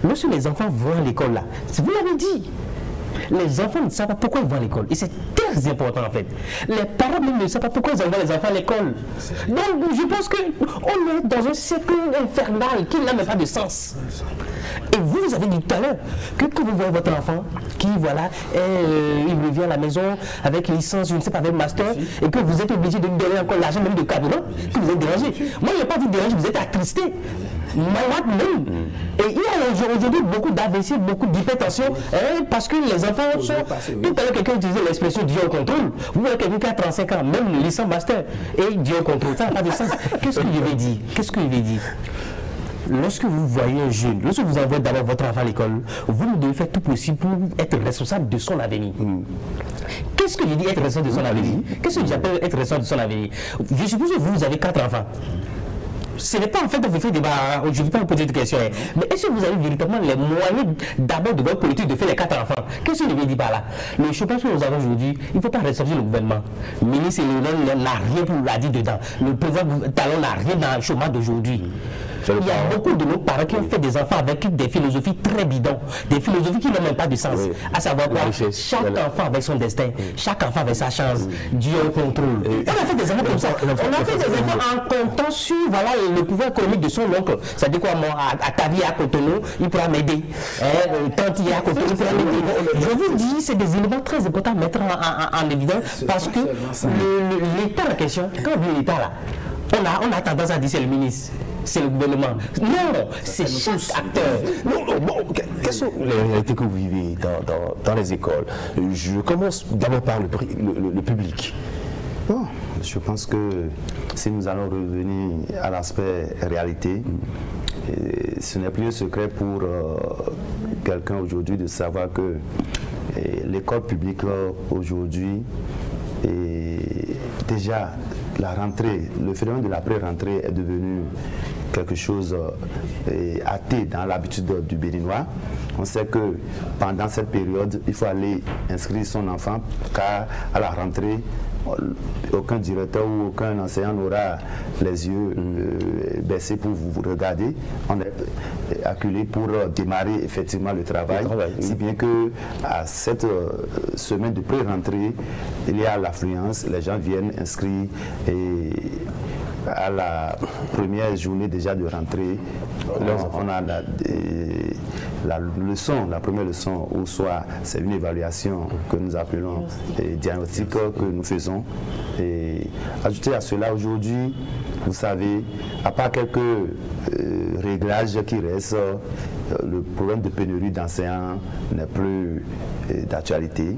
J: lorsque les enfants vont à l'école là, vous l'avez dit, les enfants ne savent pas pourquoi ils vont à l'école. Et c'est très important en fait. Les parents même ne savent pas pourquoi ils envoient les enfants à l'école. Donc je pense qu'on est dans un cercle infernal qui n'a même pas de sens. Et vous avez dit tout à l'heure que vous voyez votre enfant qui, voilà, il revient à la maison avec licence, je ne sais pas, avec master, et que vous êtes obligé de lui donner encore l'argent même de carburant, que vous êtes dérangé. Moi, je n'ai pas dit dérangé, vous êtes attristé, malade même. Et il y a aujourd'hui beaucoup d'AVC, beaucoup d'hypertension, parce que les enfants sont... Tout à l'heure, quelqu'un utilisait l'expression Dieu au contrôle. Vous voyez quelqu'un qui a 35 ans, même licence master, et Dieu au contrôle, ça n'a pas de sens. Qu'est-ce que je vais dire? Qu'est-ce que je vais dire? Lorsque vous voyez un jeune, lorsque vous envoyez d'abord votre enfant à l'école, vous devez faire tout possible pour être responsable de son avenir. Qu'est-ce que je dis être responsable de son avenir? Qu'est-ce que j'appelle être responsable de son avenir? Je suppose que vous avez 4 enfants. Ce n'est pas en fait de vous faire débat, je ne vais pas vous poser de questions, mais est-ce que vous avez véritablement les moyens d'abord de votre politique de faire les 4 enfants? Qu'est-ce que je veux dire par là? Le chômage que nous avons aujourd'hui, il ne faut pas responsabiliser le gouvernement. Le ministre Léonel n'a rien pour la dire dedans. Le président Talon n'a rien dans le chômage d'aujourd'hui. Il y a beaucoup de nos parents qui ont fait des enfants avec des philosophies très bidons, des philosophies qui n'ont même pas de sens. À savoir quoi, chaque enfant avec son destin, chaque enfant avec sa chance, Dieu contrôle. On a fait des enfants comme ça. On a fait des enfants en comptant sur le pouvoir économique de son oncle. Ça dit quoi, moi, à ta vie à Cotonou, il pourra m'aider. Tant il est à Cotonou, il pourra m'aider. Je vous dis, c'est des éléments très importants à mettre en évidence parce que l'État en question, quand on dit l'État là, on a tendance à dire c'est le ministre, c'est le gouvernement. Non, c'est chaque acteur.
A: Quelles sont les réalités que vous vivez dans les écoles? Je commence d'abord par le public.
M: Bon, je pense que si nous allons revenir à l'aspect réalité, ce n'est plus un secret pour quelqu'un aujourd'hui de savoir que l'école publique aujourd'hui est déjà la rentrée, le phénomène de l'après-rentrée est devenu quelque chose hâté dans l'habitude du Béninois. On sait que pendant cette période, il faut aller inscrire son enfant car à la rentrée, aucun directeur ou aucun enseignant n'aura les yeux baissés pour vous regarder. On est acculé pour démarrer effectivement le travail. Si bien que à cette semaine de pré-rentrée, il y a l'affluence, les gens viennent inscrire et à la première journée déjà de rentrée, on a la première leçon, ou soit c'est une évaluation que nous appelons diagnostic que nous faisons. Et ajouter à cela, aujourd'hui, vous savez, à part quelques réglages qui restent, le problème de pénurie d'enseignants n'est plus d'actualité.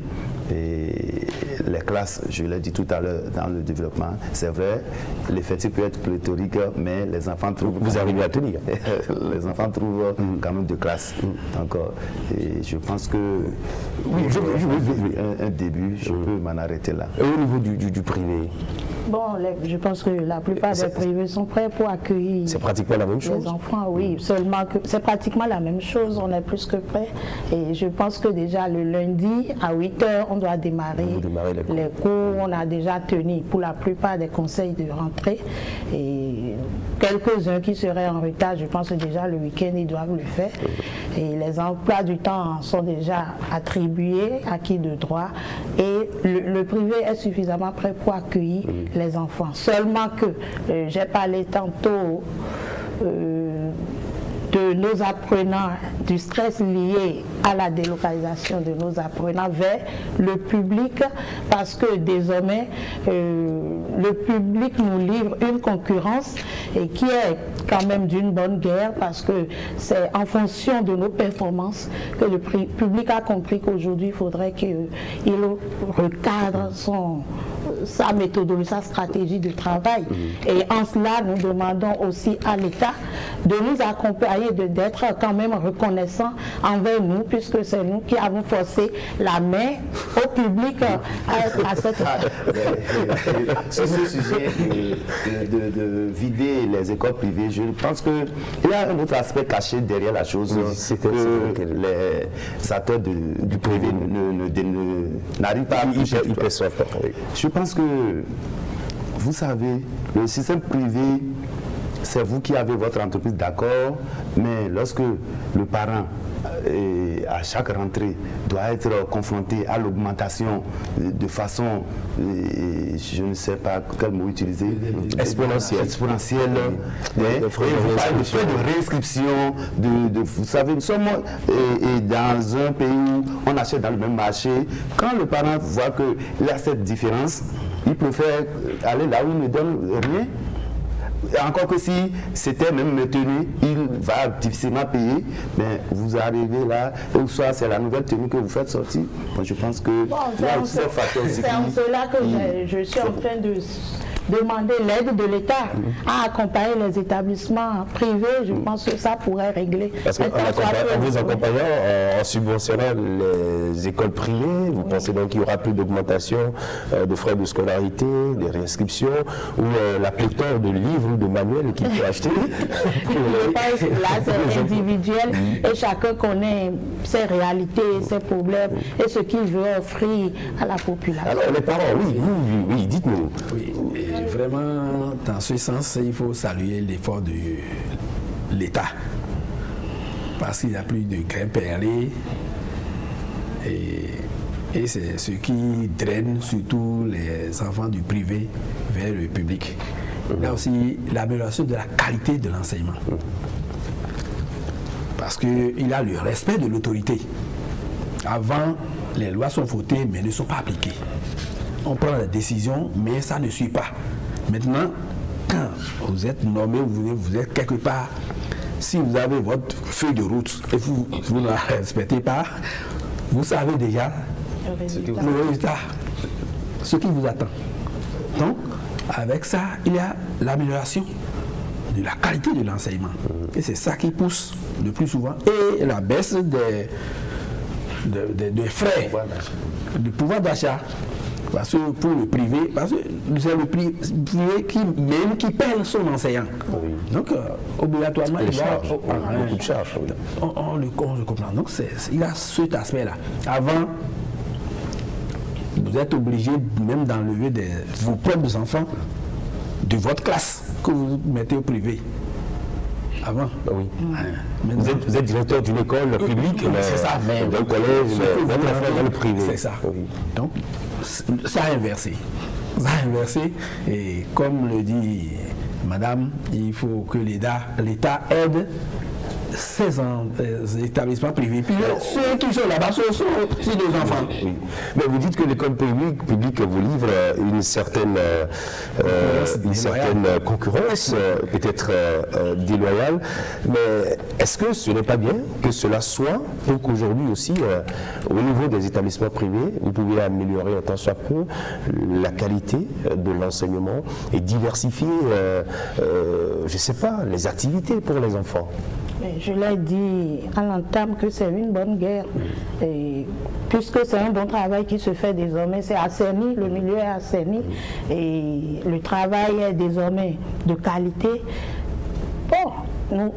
M: Et les classes, je l'ai dit tout à l'heure dans le développement, c'est vrai, l'effectif peut être pléthorique, mais les enfants trouvent...
A: Vous arrivez à tenir.
M: Les enfants trouvent quand même de classes. Donc, et je pense que...
A: Oui,
M: un début, je peux m'en arrêter là.
A: Et au niveau du privé?
K: Bon, je pense que la plupart des privés sont prêts pour accueillir.
A: C'est pratiquement la même chose.
K: Les enfants, oui, seulement que c'est pratiquement la même chose, on est plus que prêts. Et je pense que déjà le lundi à 8 h, on doit démarrer les cours. On a déjà tenu pour la plupart des conseils de rentrée. Et quelques-uns qui seraient en retard, je pense que déjà le week-end, ils doivent le faire. Et les emplois du temps sont déjà attribués, acquis de droit. Et le privé est suffisamment prêt pour accueillir les enfants. Seulement que j'ai parlé tantôt de nos apprenants, du stress lié à la délocalisation de nos apprenants vers le public, parce que désormais le public nous livre une concurrence et qui est quand même d'une bonne guerre, parce que c'est en fonction de nos performances que le public a compris qu'aujourd'hui il faudrait qu'il recadre sa méthodologie, sa stratégie de travail. Et en cela, nous demandons aussi à l'État de nous accompagner, d'être quand même reconnaissant envers nous, puisque c'est nous qui avons forcé la main au public à cette
M: sur ce sujet de vider les écoles privées, je pense qu'il y a un autre aspect caché derrière la chose, que les acteurs du privé n'arrivent pas à toucher. Je pense que, vous savez, le système privé, c'est vous qui avez votre entreprise, d'accord, mais lorsque le parent, à chaque rentrée, doit être confronté à l'augmentation de façon, je ne sais pas quel mot utiliser, exponentielle. Et vous parlez de frais de réinscription, vous savez, nous sommes dans un pays où on achète dans le même marché. Quand le parent voit qu'il y a cette différence, il préfère aller là où il ne donne rien. Encore que si c'était même maintenu, il va difficilement payer, mais vous arrivez là, ou soit c'est la nouvelle tenue que vous faites sortir. Bon, je pense que
K: c'est en cela que je suis en train de demander l'aide de l'État à accompagner les établissements privés. Je pense que ça pourrait régler.
A: Parce qu'en vous accompagnant, en subventionnant les écoles privées, vous pensez donc qu'il y aura plus d'augmentation de frais de scolarité, des réinscriptions, ou la pléthore de livres ou de manuels qu'il faut acheter?
K: Là, c'est individuel et chacun connaît ses réalités, ses problèmes et ce qu'il veut offrir à la population.
A: Alors les parents, oui, dites-nous.
L: Oui, vraiment, dans ce sens, il faut saluer l'effort l'État. Parce qu'il n'y a plus de grains perlés. Et c'est ce qui draine surtout les enfants du privé vers le public. Là aussi, l'amélioration de la qualité de l'enseignement. Parce qu'il a le respect de l'autorité. Avant, les lois sont votées mais ne sont pas appliquées. On prend la décision mais ça ne suit pas. Maintenant, quand vous êtes nommé, vous êtes quelque part, si vous avez votre feuille de route et vous ne la respectez pas, vous savez déjà le résultat, ce qui vous attend. Donc, avec ça, il y a l'amélioration de la qualité de l'enseignement. Et c'est ça qui pousse le plus souvent. Et la baisse des frais, du pouvoir d'achat. Parce que pour le privé, parce que c'est le privé qui paie son enseignant. Donc, obligatoirement, il y a beaucoup de charges. On le comprend. Donc, il y a cet aspect-là. Avant, vous êtes obligé même d'enlever vos propres enfants de votre classe que vous mettez au privé. Avant. Oui.
A: Vous êtes directeur d'une école publique,
L: c'est ça, mais
A: d'un collège, dans le privé.
L: C'est ça. Oui. Donc, ça a inversé. Ça a inversé. Et comme le dit Madame, il faut que l'État aide ces établissements privés. Puis ceux qui sont là-bas sont des enfants.
A: Oui. Mais vous dites que l'école publique vous livre une certaine concurrence, peut-être déloyale. Mais est-ce que ce n'est pas bien que cela soit pour qu'aujourd'hui aussi, au niveau des établissements privés, vous pouvez améliorer en tant soit peu la qualité de l'enseignement et diversifier, je ne sais pas, les activités pour les enfants?
K: Je l'ai dit à l'entame que c'est une bonne guerre, et puisque c'est un bon travail qui se fait désormais, c'est assaini, le milieu est assaini, et le travail est désormais de qualité. Bon,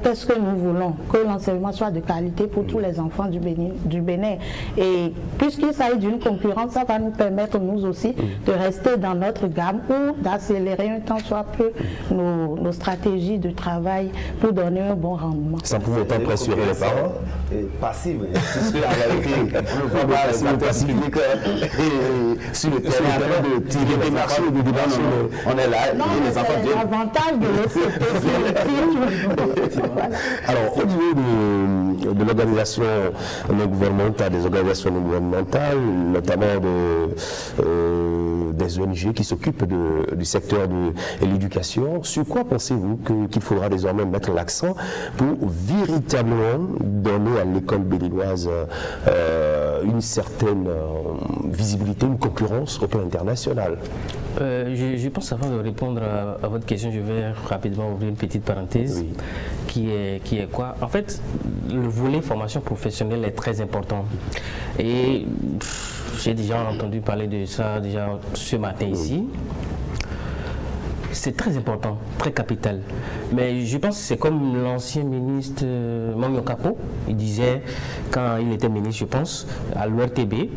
K: qu'est-ce que nous voulons? Que l'enseignement soit de qualité pour tous les enfants du Bénin. Et puisqu'il s'agit d'une concurrence, ça va nous permettre, nous aussi, de rester dans notre gamme ou d'accélérer un temps soit peu nos stratégies de travail pour donner un bon rendement.
A: Ça pouvait autant pressurer les parents?
M: Passive, puisque la réalité, on va sur le place public et sur le terrain de tirer des marchés, on est là, les enfants viennent.
K: L'avantage de l'autre.
A: Alors, au niveau de l'organisation non gouvernementale, des organisations non gouvernementales, notamment des ONG qui s'occupent du secteur de l'éducation, sur quoi pensez-vous qu'il faudra désormais mettre l'accent pour véritablement donner à l'école béninoise une certaine visibilité, une concurrence au plan international?
J: Je pense, avant de répondre à votre question, je vais rapidement ouvrir une petite parenthèse. Oui. Qui est quoi? En fait, le volet formation professionnelle est très important. Et j'ai déjà entendu parler de ça déjà ce matin ici. C'est très important, très capital. Mais je pense que c'est comme l'ancien ministre Mamio Kapo, il disait, quand il était ministre, je pense, à l'ORTB,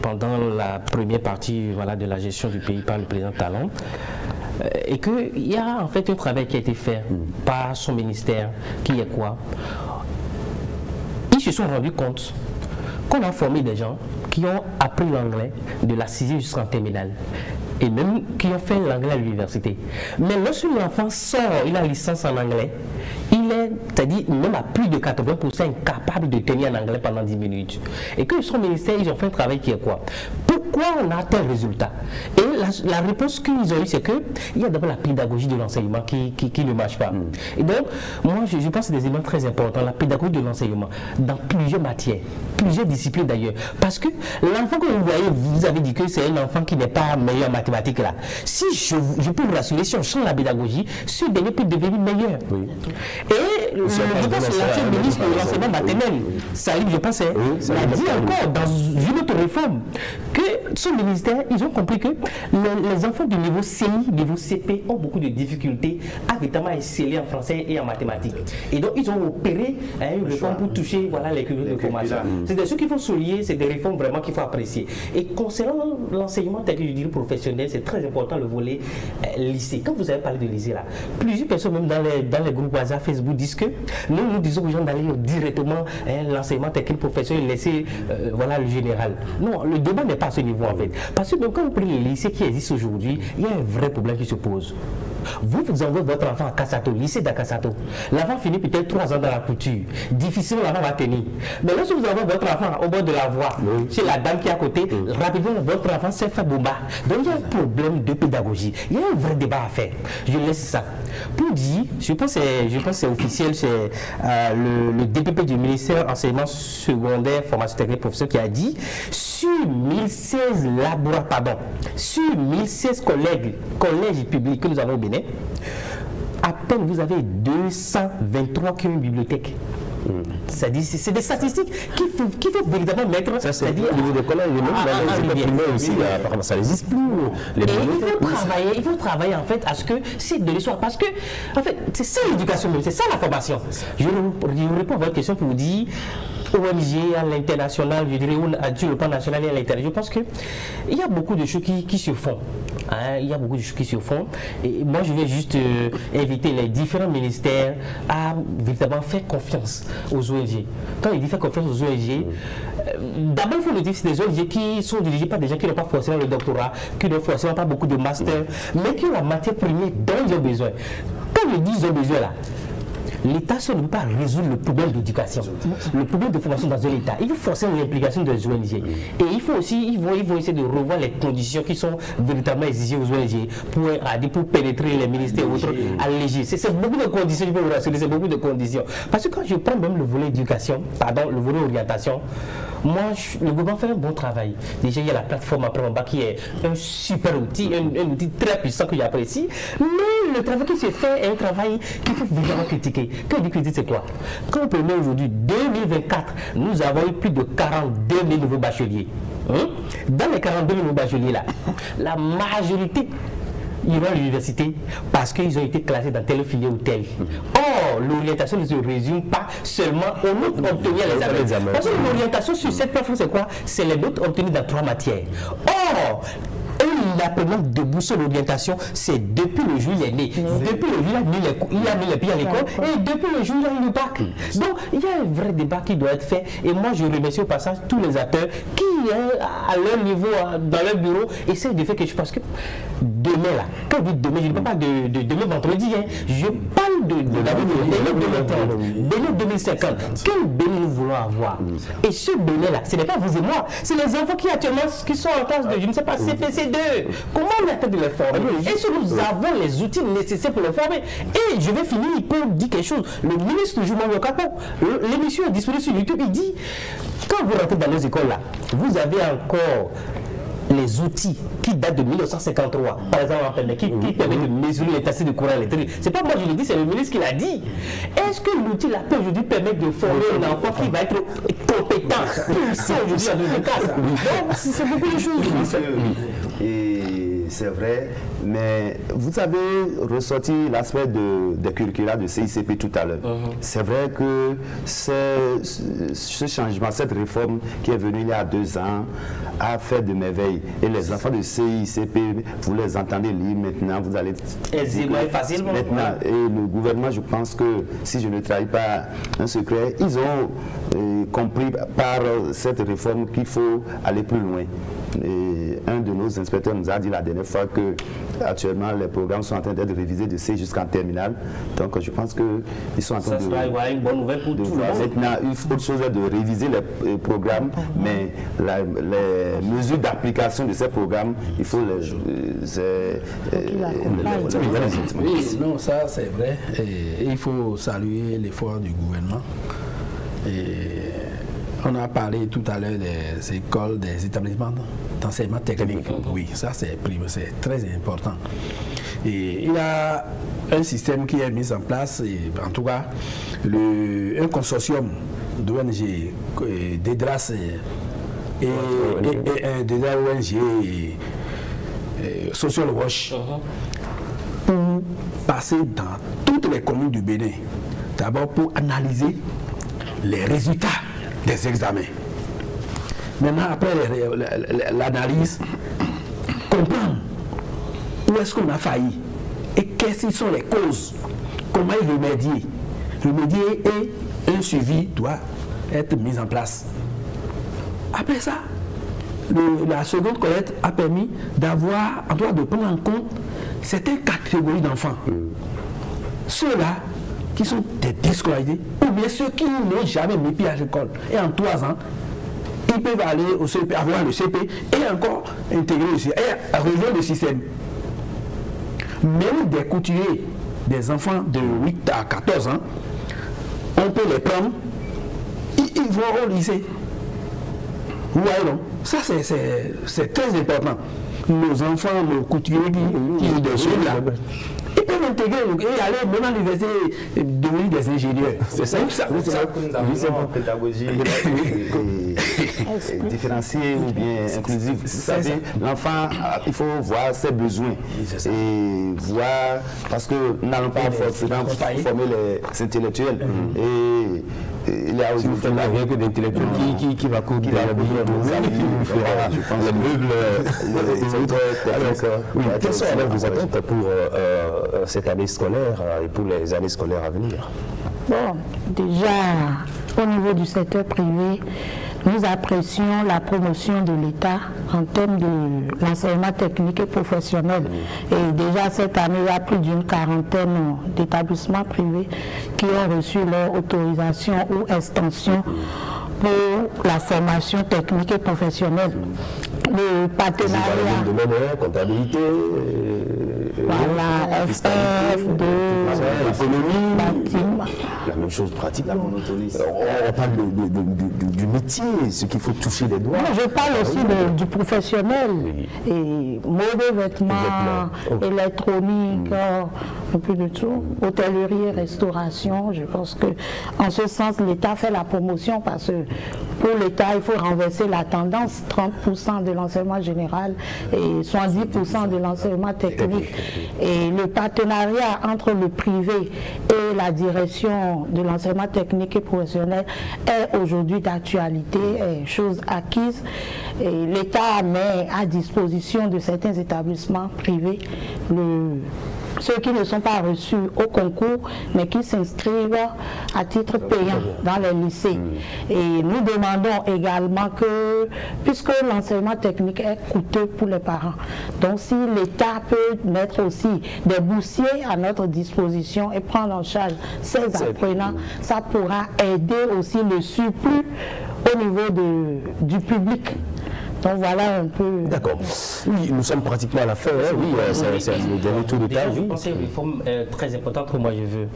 J: pendant la première partie de la gestion du pays par le président Talon, et qu'il y a en fait un travail qui a été fait par son ministère, qui est quoi? Ils se sont rendus compte qu'on a formé des gens qui ont appris l'anglais de la 6e jusqu'en terminale, et même qui ont fait l'anglais à l'université. Mais lorsque l'enfant sort, il a une licence en anglais, il est, c'est-à-dire même à plus de 80% incapable de tenir en anglais pendant 10 minutes. Et que son ministère, ils ont fait un travail qui est quoi? Pourquoi on a tel résultat? Et la réponse qu'ils ont eue, c'est qu'il y a d'abord la pédagogie de l'enseignement qui ne marche pas. Et donc, moi, je pense que c'est des éléments très importants, la pédagogie de l'enseignement, dans plusieurs matières, plusieurs disciplines d'ailleurs. Parce que l'enfant que vous voyez, vous avez dit que c'est un enfant qui n'est pas meilleur en mathématiques là. Si je peux vous rassurer, si on change la pédagogie, ce dernier peut devenir meilleur. Oui. Et je pense que l'ancien ministre de l'enseignement maternel, Salim, je pense, il a dit encore dans une autre réforme que son ministère, ils ont compris que les enfants du niveau CI, niveau CP ont beaucoup de difficultés à véritablement exceller en français et en mathématiques. Et donc, ils ont opéré une réforme pour toucher les curriculums de formation. C'est des choses qu'il faut souligner, c'est des réformes vraiment qu'il faut apprécier. Et concernant l'enseignement tel que je dirais professionnel, c'est très important le volet lycée. Quand vous avez parlé de lycée là, plusieurs personnes même dans les groupes WhatsApp, Facebook disent que nous disons aux gens d'aller directement l'enseignement technique professionnel, laisser le général. Non, le débat n'est pas à ce niveau en fait. Parce que même quand vous prenez les lycées qui existent aujourd'hui, il y a un vrai problème qui se pose. Vous envoyez votre enfant à Kassato, lycée d'Akassato. L'enfant finit peut-être 3 ans dans la couture. Difficilement, l'enfant va tenir. Mais lorsque vous envoyez votre enfant au bord de la voie, chez la dame qui est à côté, rapidement, votre enfant s'est fait bomba. Donc il y a un problème de pédagogie. Il y a un vrai débat à faire. Je laisse ça. Pour dire, je pense que c'est officiel, c'est le DPP du ministère enseignement secondaire, formation technique professionnelle qui a dit sur 1016 laboratoires, sur 1016 collèges publics que nous avons au Bénin, à peine vous avez 223 qui ont une bibliothèque. C'est des statistiques qu'il faut véritablement mettre.
A: C'est-à-dire au niveau des collèges, même aussi, apparemment ça n'existe plus.
J: Il faut travailler en fait à ce que c'est de l'histoire. Parce que, en fait, c'est ça l'éducation, c'est ça la formation. Je réponds à votre question pour vous dire. ONG à l'international, je dirais, sur le plan national et à l'intérieur. Je pense qu'il y a beaucoup de choses qui se font. Il y a beaucoup de choses qui se font. Et moi, je vais juste inviter les différents ministères à véritablement faire confiance aux ONG. Quand il dit faire confiance aux ONG, d'abord, il faut le dire, c'est des ONG qui sont dirigées par des gens qui n'ont pas forcément le doctorat, qui n'ont forcément pas beaucoup de master, mais qui ont la matière première dont ils ont besoin. Quand je dis ils ont besoin là, l'État seul ne peut pas résoudre le problème d'éducation, le problème de formation dans un État. Il faut forcément l'implication des ONG. Et il faut aussi, il faut essayer de revoir les conditions qui sont véritablement exigées aux ONG pour pénétrer les ministères ou autres, alléger. C'est beaucoup de conditions, je peux vous rassurer, c'est beaucoup de conditions. Parce que quand je prends même le volet éducation, le volet orientation, moi, le gouvernement fait un bon travail. Déjà, il y a la plateforme après mon bac qui est un super outil, un outil très puissant que j'apprécie. Mais le travail qui se fait est un travail qu'il faut vraiment critiquer. Quand je dis critiquer, c'est quoi? Quand on peut mettre aujourd'hui, 2024, nous avons eu plus de 42 000 nouveaux bacheliers. Dans les 42 000 nouveaux bacheliers là, la majorité iront à l'université parce qu'ils ont été classés dans telle filière ou telle. Or, l'orientation ne se résume pas seulement aux notes obtenues à l'examen. Parce que l'orientation sur cette plateforme, c'est quoi? C'est les notes obtenues dans 3 matières. Or, la première de boussole l'orientation, c'est depuis le jour où il est né. Depuis le jour où il a mis les pieds à l'école et depuis le jour où il a eu le bac. Donc, il y a un vrai débat qui doit être fait. Et moi, je remercie au passage tous les acteurs qui, à leur niveau, dans leur bureau, essaient de faire quelque chose. Parce que demain, là, quand je dis demain, je ne parle pas de demain vendredi, je parle de Bénin 2050. Quel Bénin nous voulons avoir? Et ce Bénin-là, ce n'est pas vous et moi, c'est les enfants qui actuellement qui sont en classe de, je ne sais pas, CPC2. Comment on a fait de les former? Est-ce que nous avons les outils nécessaires pour les former? Et je vais finir pour dire quelque chose. Le ministre Juma Yokapo, l'émission est disponible sur YouTube, il dit, quand vous rentrez dans les écoles là, vous avez encore les outils qui datent de 1953, par exemple, qui permettent de mesurer l'intensité de courant électrique. C'est pas moi je le dis, c'est le ministre qui l'a dit. Est-ce que l'outil là peut aujourd'hui permettre de former un enfant qui va être compétent pour ça aujourd'hui à 2004? Donc, c'est beaucoup de choses.
M: Et c'est vrai, mais vous avez ressorti l'aspect des curricula de CICP tout à l'heure. C'est vrai que ce changement, cette réforme qui est venue il y a 2 ans, a fait de merveilles. Et les enfants de CICP, vous les entendez lire maintenant, vous allez...
J: facilement.
M: Maintenant, et le gouvernement, je pense que, si je ne trahis pas un secret, ils ont compris par cette réforme qu'il faut aller plus loin. Et un de nos inspecteurs nous a dit la dernière fois que actuellement les programmes sont en train d'être révisés de C jusqu'en terminale. Donc je pense qu'ils sont en train
J: une bonne nouvelle pour tout le monde.
M: Maintenant, autre chose est de réviser les programmes, mais les mesures d'application de ces programmes, il faut
L: oui, non, ça c'est vrai. Et il faut saluer l'effort du gouvernement. Et On a parlé tout à l'heure des écoles, des établissements d'enseignement technique. Oui, ça c'est très important. Et il y a un système qui est mis en place, et en tout cas, un consortium d'ONG, d'EDRAS et d'ONG Social Watch, pour passer dans toutes les communes du Bénin, d'abord pour analyser les résultats des examens. Maintenant, après l'analyse, comprendre où est-ce qu'on a failli et quelles sont les causes, comment y remédier. Remédier et un suivi doit être mis en place. Après ça, la seconde collecte a permis d'avoir, en tout cas de prendre en compte certaines catégories d'enfants. Ceux-là qui sont des déscolarisés, ou bien ceux qui n'ont jamais mis pied à l'école. Et en 3 ans, ils peuvent aller au CP, avoir le CP et encore intégrer le système, et rejoindre le système. Même des couturiers, des enfants de 8 à 14 ans, on peut les prendre, ils vont au lycée. Vous voyez, non? Ça, c'est très important. Nos enfants, nos couturiers qui ont des jeunes là, ils peuvent intégrer et aller même à l'université devenir des ingénieurs. C'est ça.
M: C'est une pédagogie différenciée ou bien inclusive. Vous savez, l'enfant, il faut voir ses besoins et voir, parce que nous n'allons pas forcément former les intellectuels. Et il y a aujourd'hui rien que d'intellectuels qui va coudre la
A: quelles sont alors vos attentes pour cette année scolaire et pour les années scolaires à venir?
K: Bon, déjà, au niveau du secteur privé, nous apprécions la promotion de l'État en termes de l'enseignement technique et professionnel. Et déjà cette année, il y a plus d'une quarantaine d'établissements privés qui ont reçu leur autorisation ou extension pour la formation technique et professionnelle. Le partenariat.
A: Dans le domaine, comptabilité,
K: voilà, FF,
A: l'économie, la même chose pratique. La monotonie. On parle du métier, ce qu'il faut toucher les doigts.
K: Non, je parle aussi du professionnel, et mode, vêtements, électronique, un peu de tout, hôtellerie et restauration. Je pense que en ce sens, l'État fait la promotion parce que pour l'État, il faut renverser la tendance, 30% de l'enseignement général et 70% de l'enseignement technique. Et le partenariat entre le privé et la direction de l'enseignement technique et professionnel est aujourd'hui d'actualité, chose acquise. Et l'État met à disposition de certains établissements privés ceux qui ne sont pas reçus au concours, mais qui s'inscrivent à titre payant dans les lycées. Et nous demandons également que, puisque l'enseignement technique est coûteux pour les parents, donc si l'État peut mettre aussi des boursiers à notre disposition et prendre en charge ces apprenants, ça pourra aider aussi le surplus au niveau du public. Donc voilà un peu.
A: D'accord. Oui, nous sommes pratiquement à la fin. Hein. Oui, c'est le dernier tour de table.
J: Je pense une réforme très importante que moi je veux.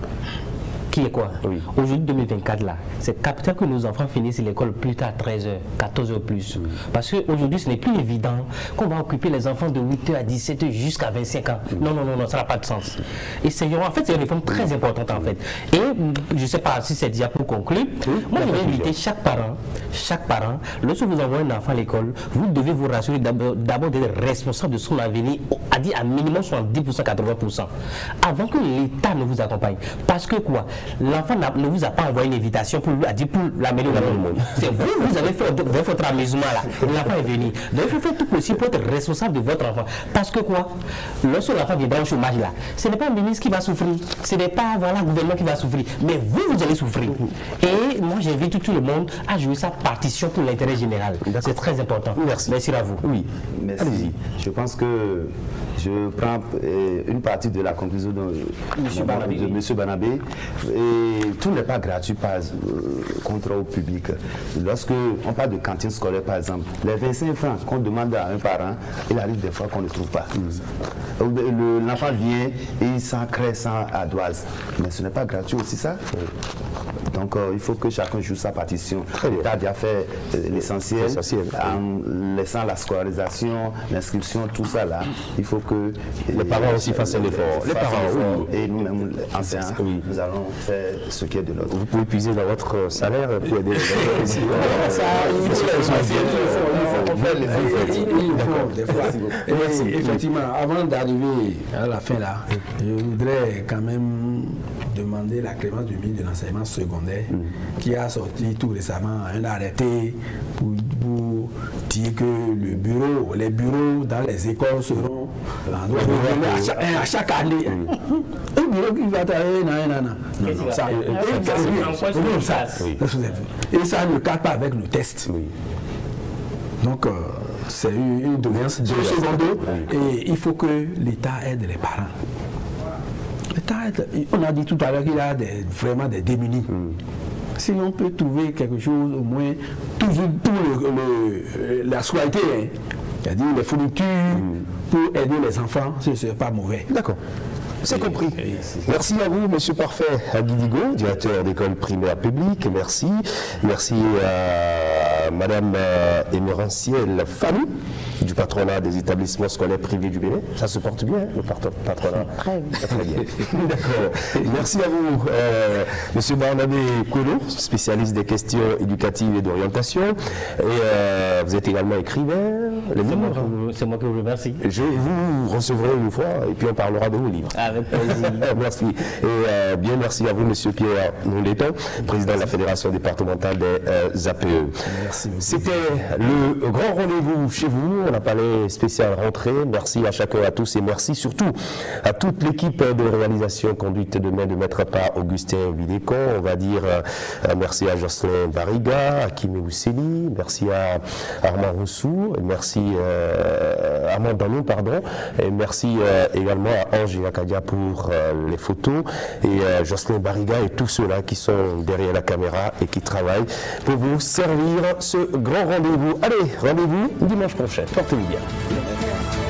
J: Qui est quoi? Aujourd'hui, 2024, là, c'est capital que nos enfants finissent l'école plus tard, 13h, 14h plus. Parce qu'aujourd'hui, ce n'est plus évident qu'on va occuper les enfants de 8h à 17h jusqu'à 25 ans. Non, ça n'a pas de sens. Et en fait, c'est une réforme très importante, en fait. Et je ne sais pas si c'est déjà pour conclure. Moi, je vais inviter chaque parent, lorsque vous envoyez un enfant à l'école, vous devez vous rassurer d'abord d'être responsable de son avenir, à dire à minimum 70%, 80%, avant que l'État ne vous accompagne. Parce que quoi? L'enfant ne vous a pas envoyé une invitation pour l'améliorer. C'est vous avez fait votre amusement là. L'enfant est venu. Donc il faut faire tout possible pour être responsable de votre enfant. Parce que quoi? Lorsque l'enfant viendra au chômage là, ce n'est pas le ministre qui va souffrir, ce n'est pas le gouvernement qui va souffrir, mais vous allez souffrir. Et moi j'invite tout le monde à jouer sa partition pour l'intérêt général. C'est très important. Merci à vous.
M: Oui, merci. Je pense que je prends une partie de la conclusion de M. Banabé. Et tout n'est pas gratuit par contre au public. Lorsque on parle de cantine scolaire par exemple, les 25 francs qu'on demande à un parent, il arrive des fois qu'on ne trouve pas. L'enfant vient et il s'en crée sans ardoise. Mais ce n'est pas gratuit aussi ça. Donc il faut que chacun joue sa partition. L'État a déjà fait l'essentiel en laissant la scolarisation, l'inscription, tout ça là. Il faut que
A: les parents aussi fassent un effort. Les parents, oui.
M: Et nous-mêmes, enseignants, nous allons faire ce qui est de notre.
A: Vous pouvez puiser dans votre salaire pour aider les
L: effectivement, avant d'arriver à la fin là, je voudrais quand même demander la clémence du ministre de l'enseignement secondaire qui a sorti tout récemment un arrêté pour dire que les bureaux dans les écoles seront à chaque année. Un bureau qui va travailler, non, ça, et ça ne cadre pas avec le test. Donc, c'est une doléance de secondaire et il faut que l'État aide les parents. On a dit tout à l'heure qu'il y a vraiment des démunis. Si on peut trouver quelque chose, au moins, toujours pour la scolarité, c'est-à-dire les fournitures pour aider les enfants, ce ne serait pas mauvais.
A: D'accord. C'est compris. Merci à vous, Monsieur Parfait Aguidigo, directeur d'école primaire publique. Merci. Merci à Madame Éméranciel Fami, du patronat des établissements scolaires privés du Bénin. Ça se porte bien, le patronat.
K: Très bien.
A: Très bien. D'accord. Merci à vous, Monsieur Barnabé Kouelo, spécialiste des questions éducatives et d'orientation. Et vous êtes également écrivain.
J: C'est moi qui vous remercie.
A: Je vous recevrai une fois et puis on parlera de vos livres.
J: Avec plaisir.
A: Merci. Et bien merci à vous, Monsieur Pierre Nondeton, président de la Fédération départementale des APE.
L: Merci.
A: C'était le grand rendez-vous chez vous. On a parlé spécial rentrée. Merci à chacun et à tous et merci surtout à toute l'équipe de réalisation conduite de main de maître par Augustin Vidécon. On va dire merci à Jocelyn Bariga, à Kimi Ousseli, merci à Armand Roussou, merci à Armand Danou, pardon, et merci également à Ange Akadia pour les photos et Jocelyn Bariga et tous ceux-là qui sont derrière la caméra et qui travaillent pour vous servir ce grand rendez-vous. Allez, rendez-vous dimanche prochain. Portez-vous bien.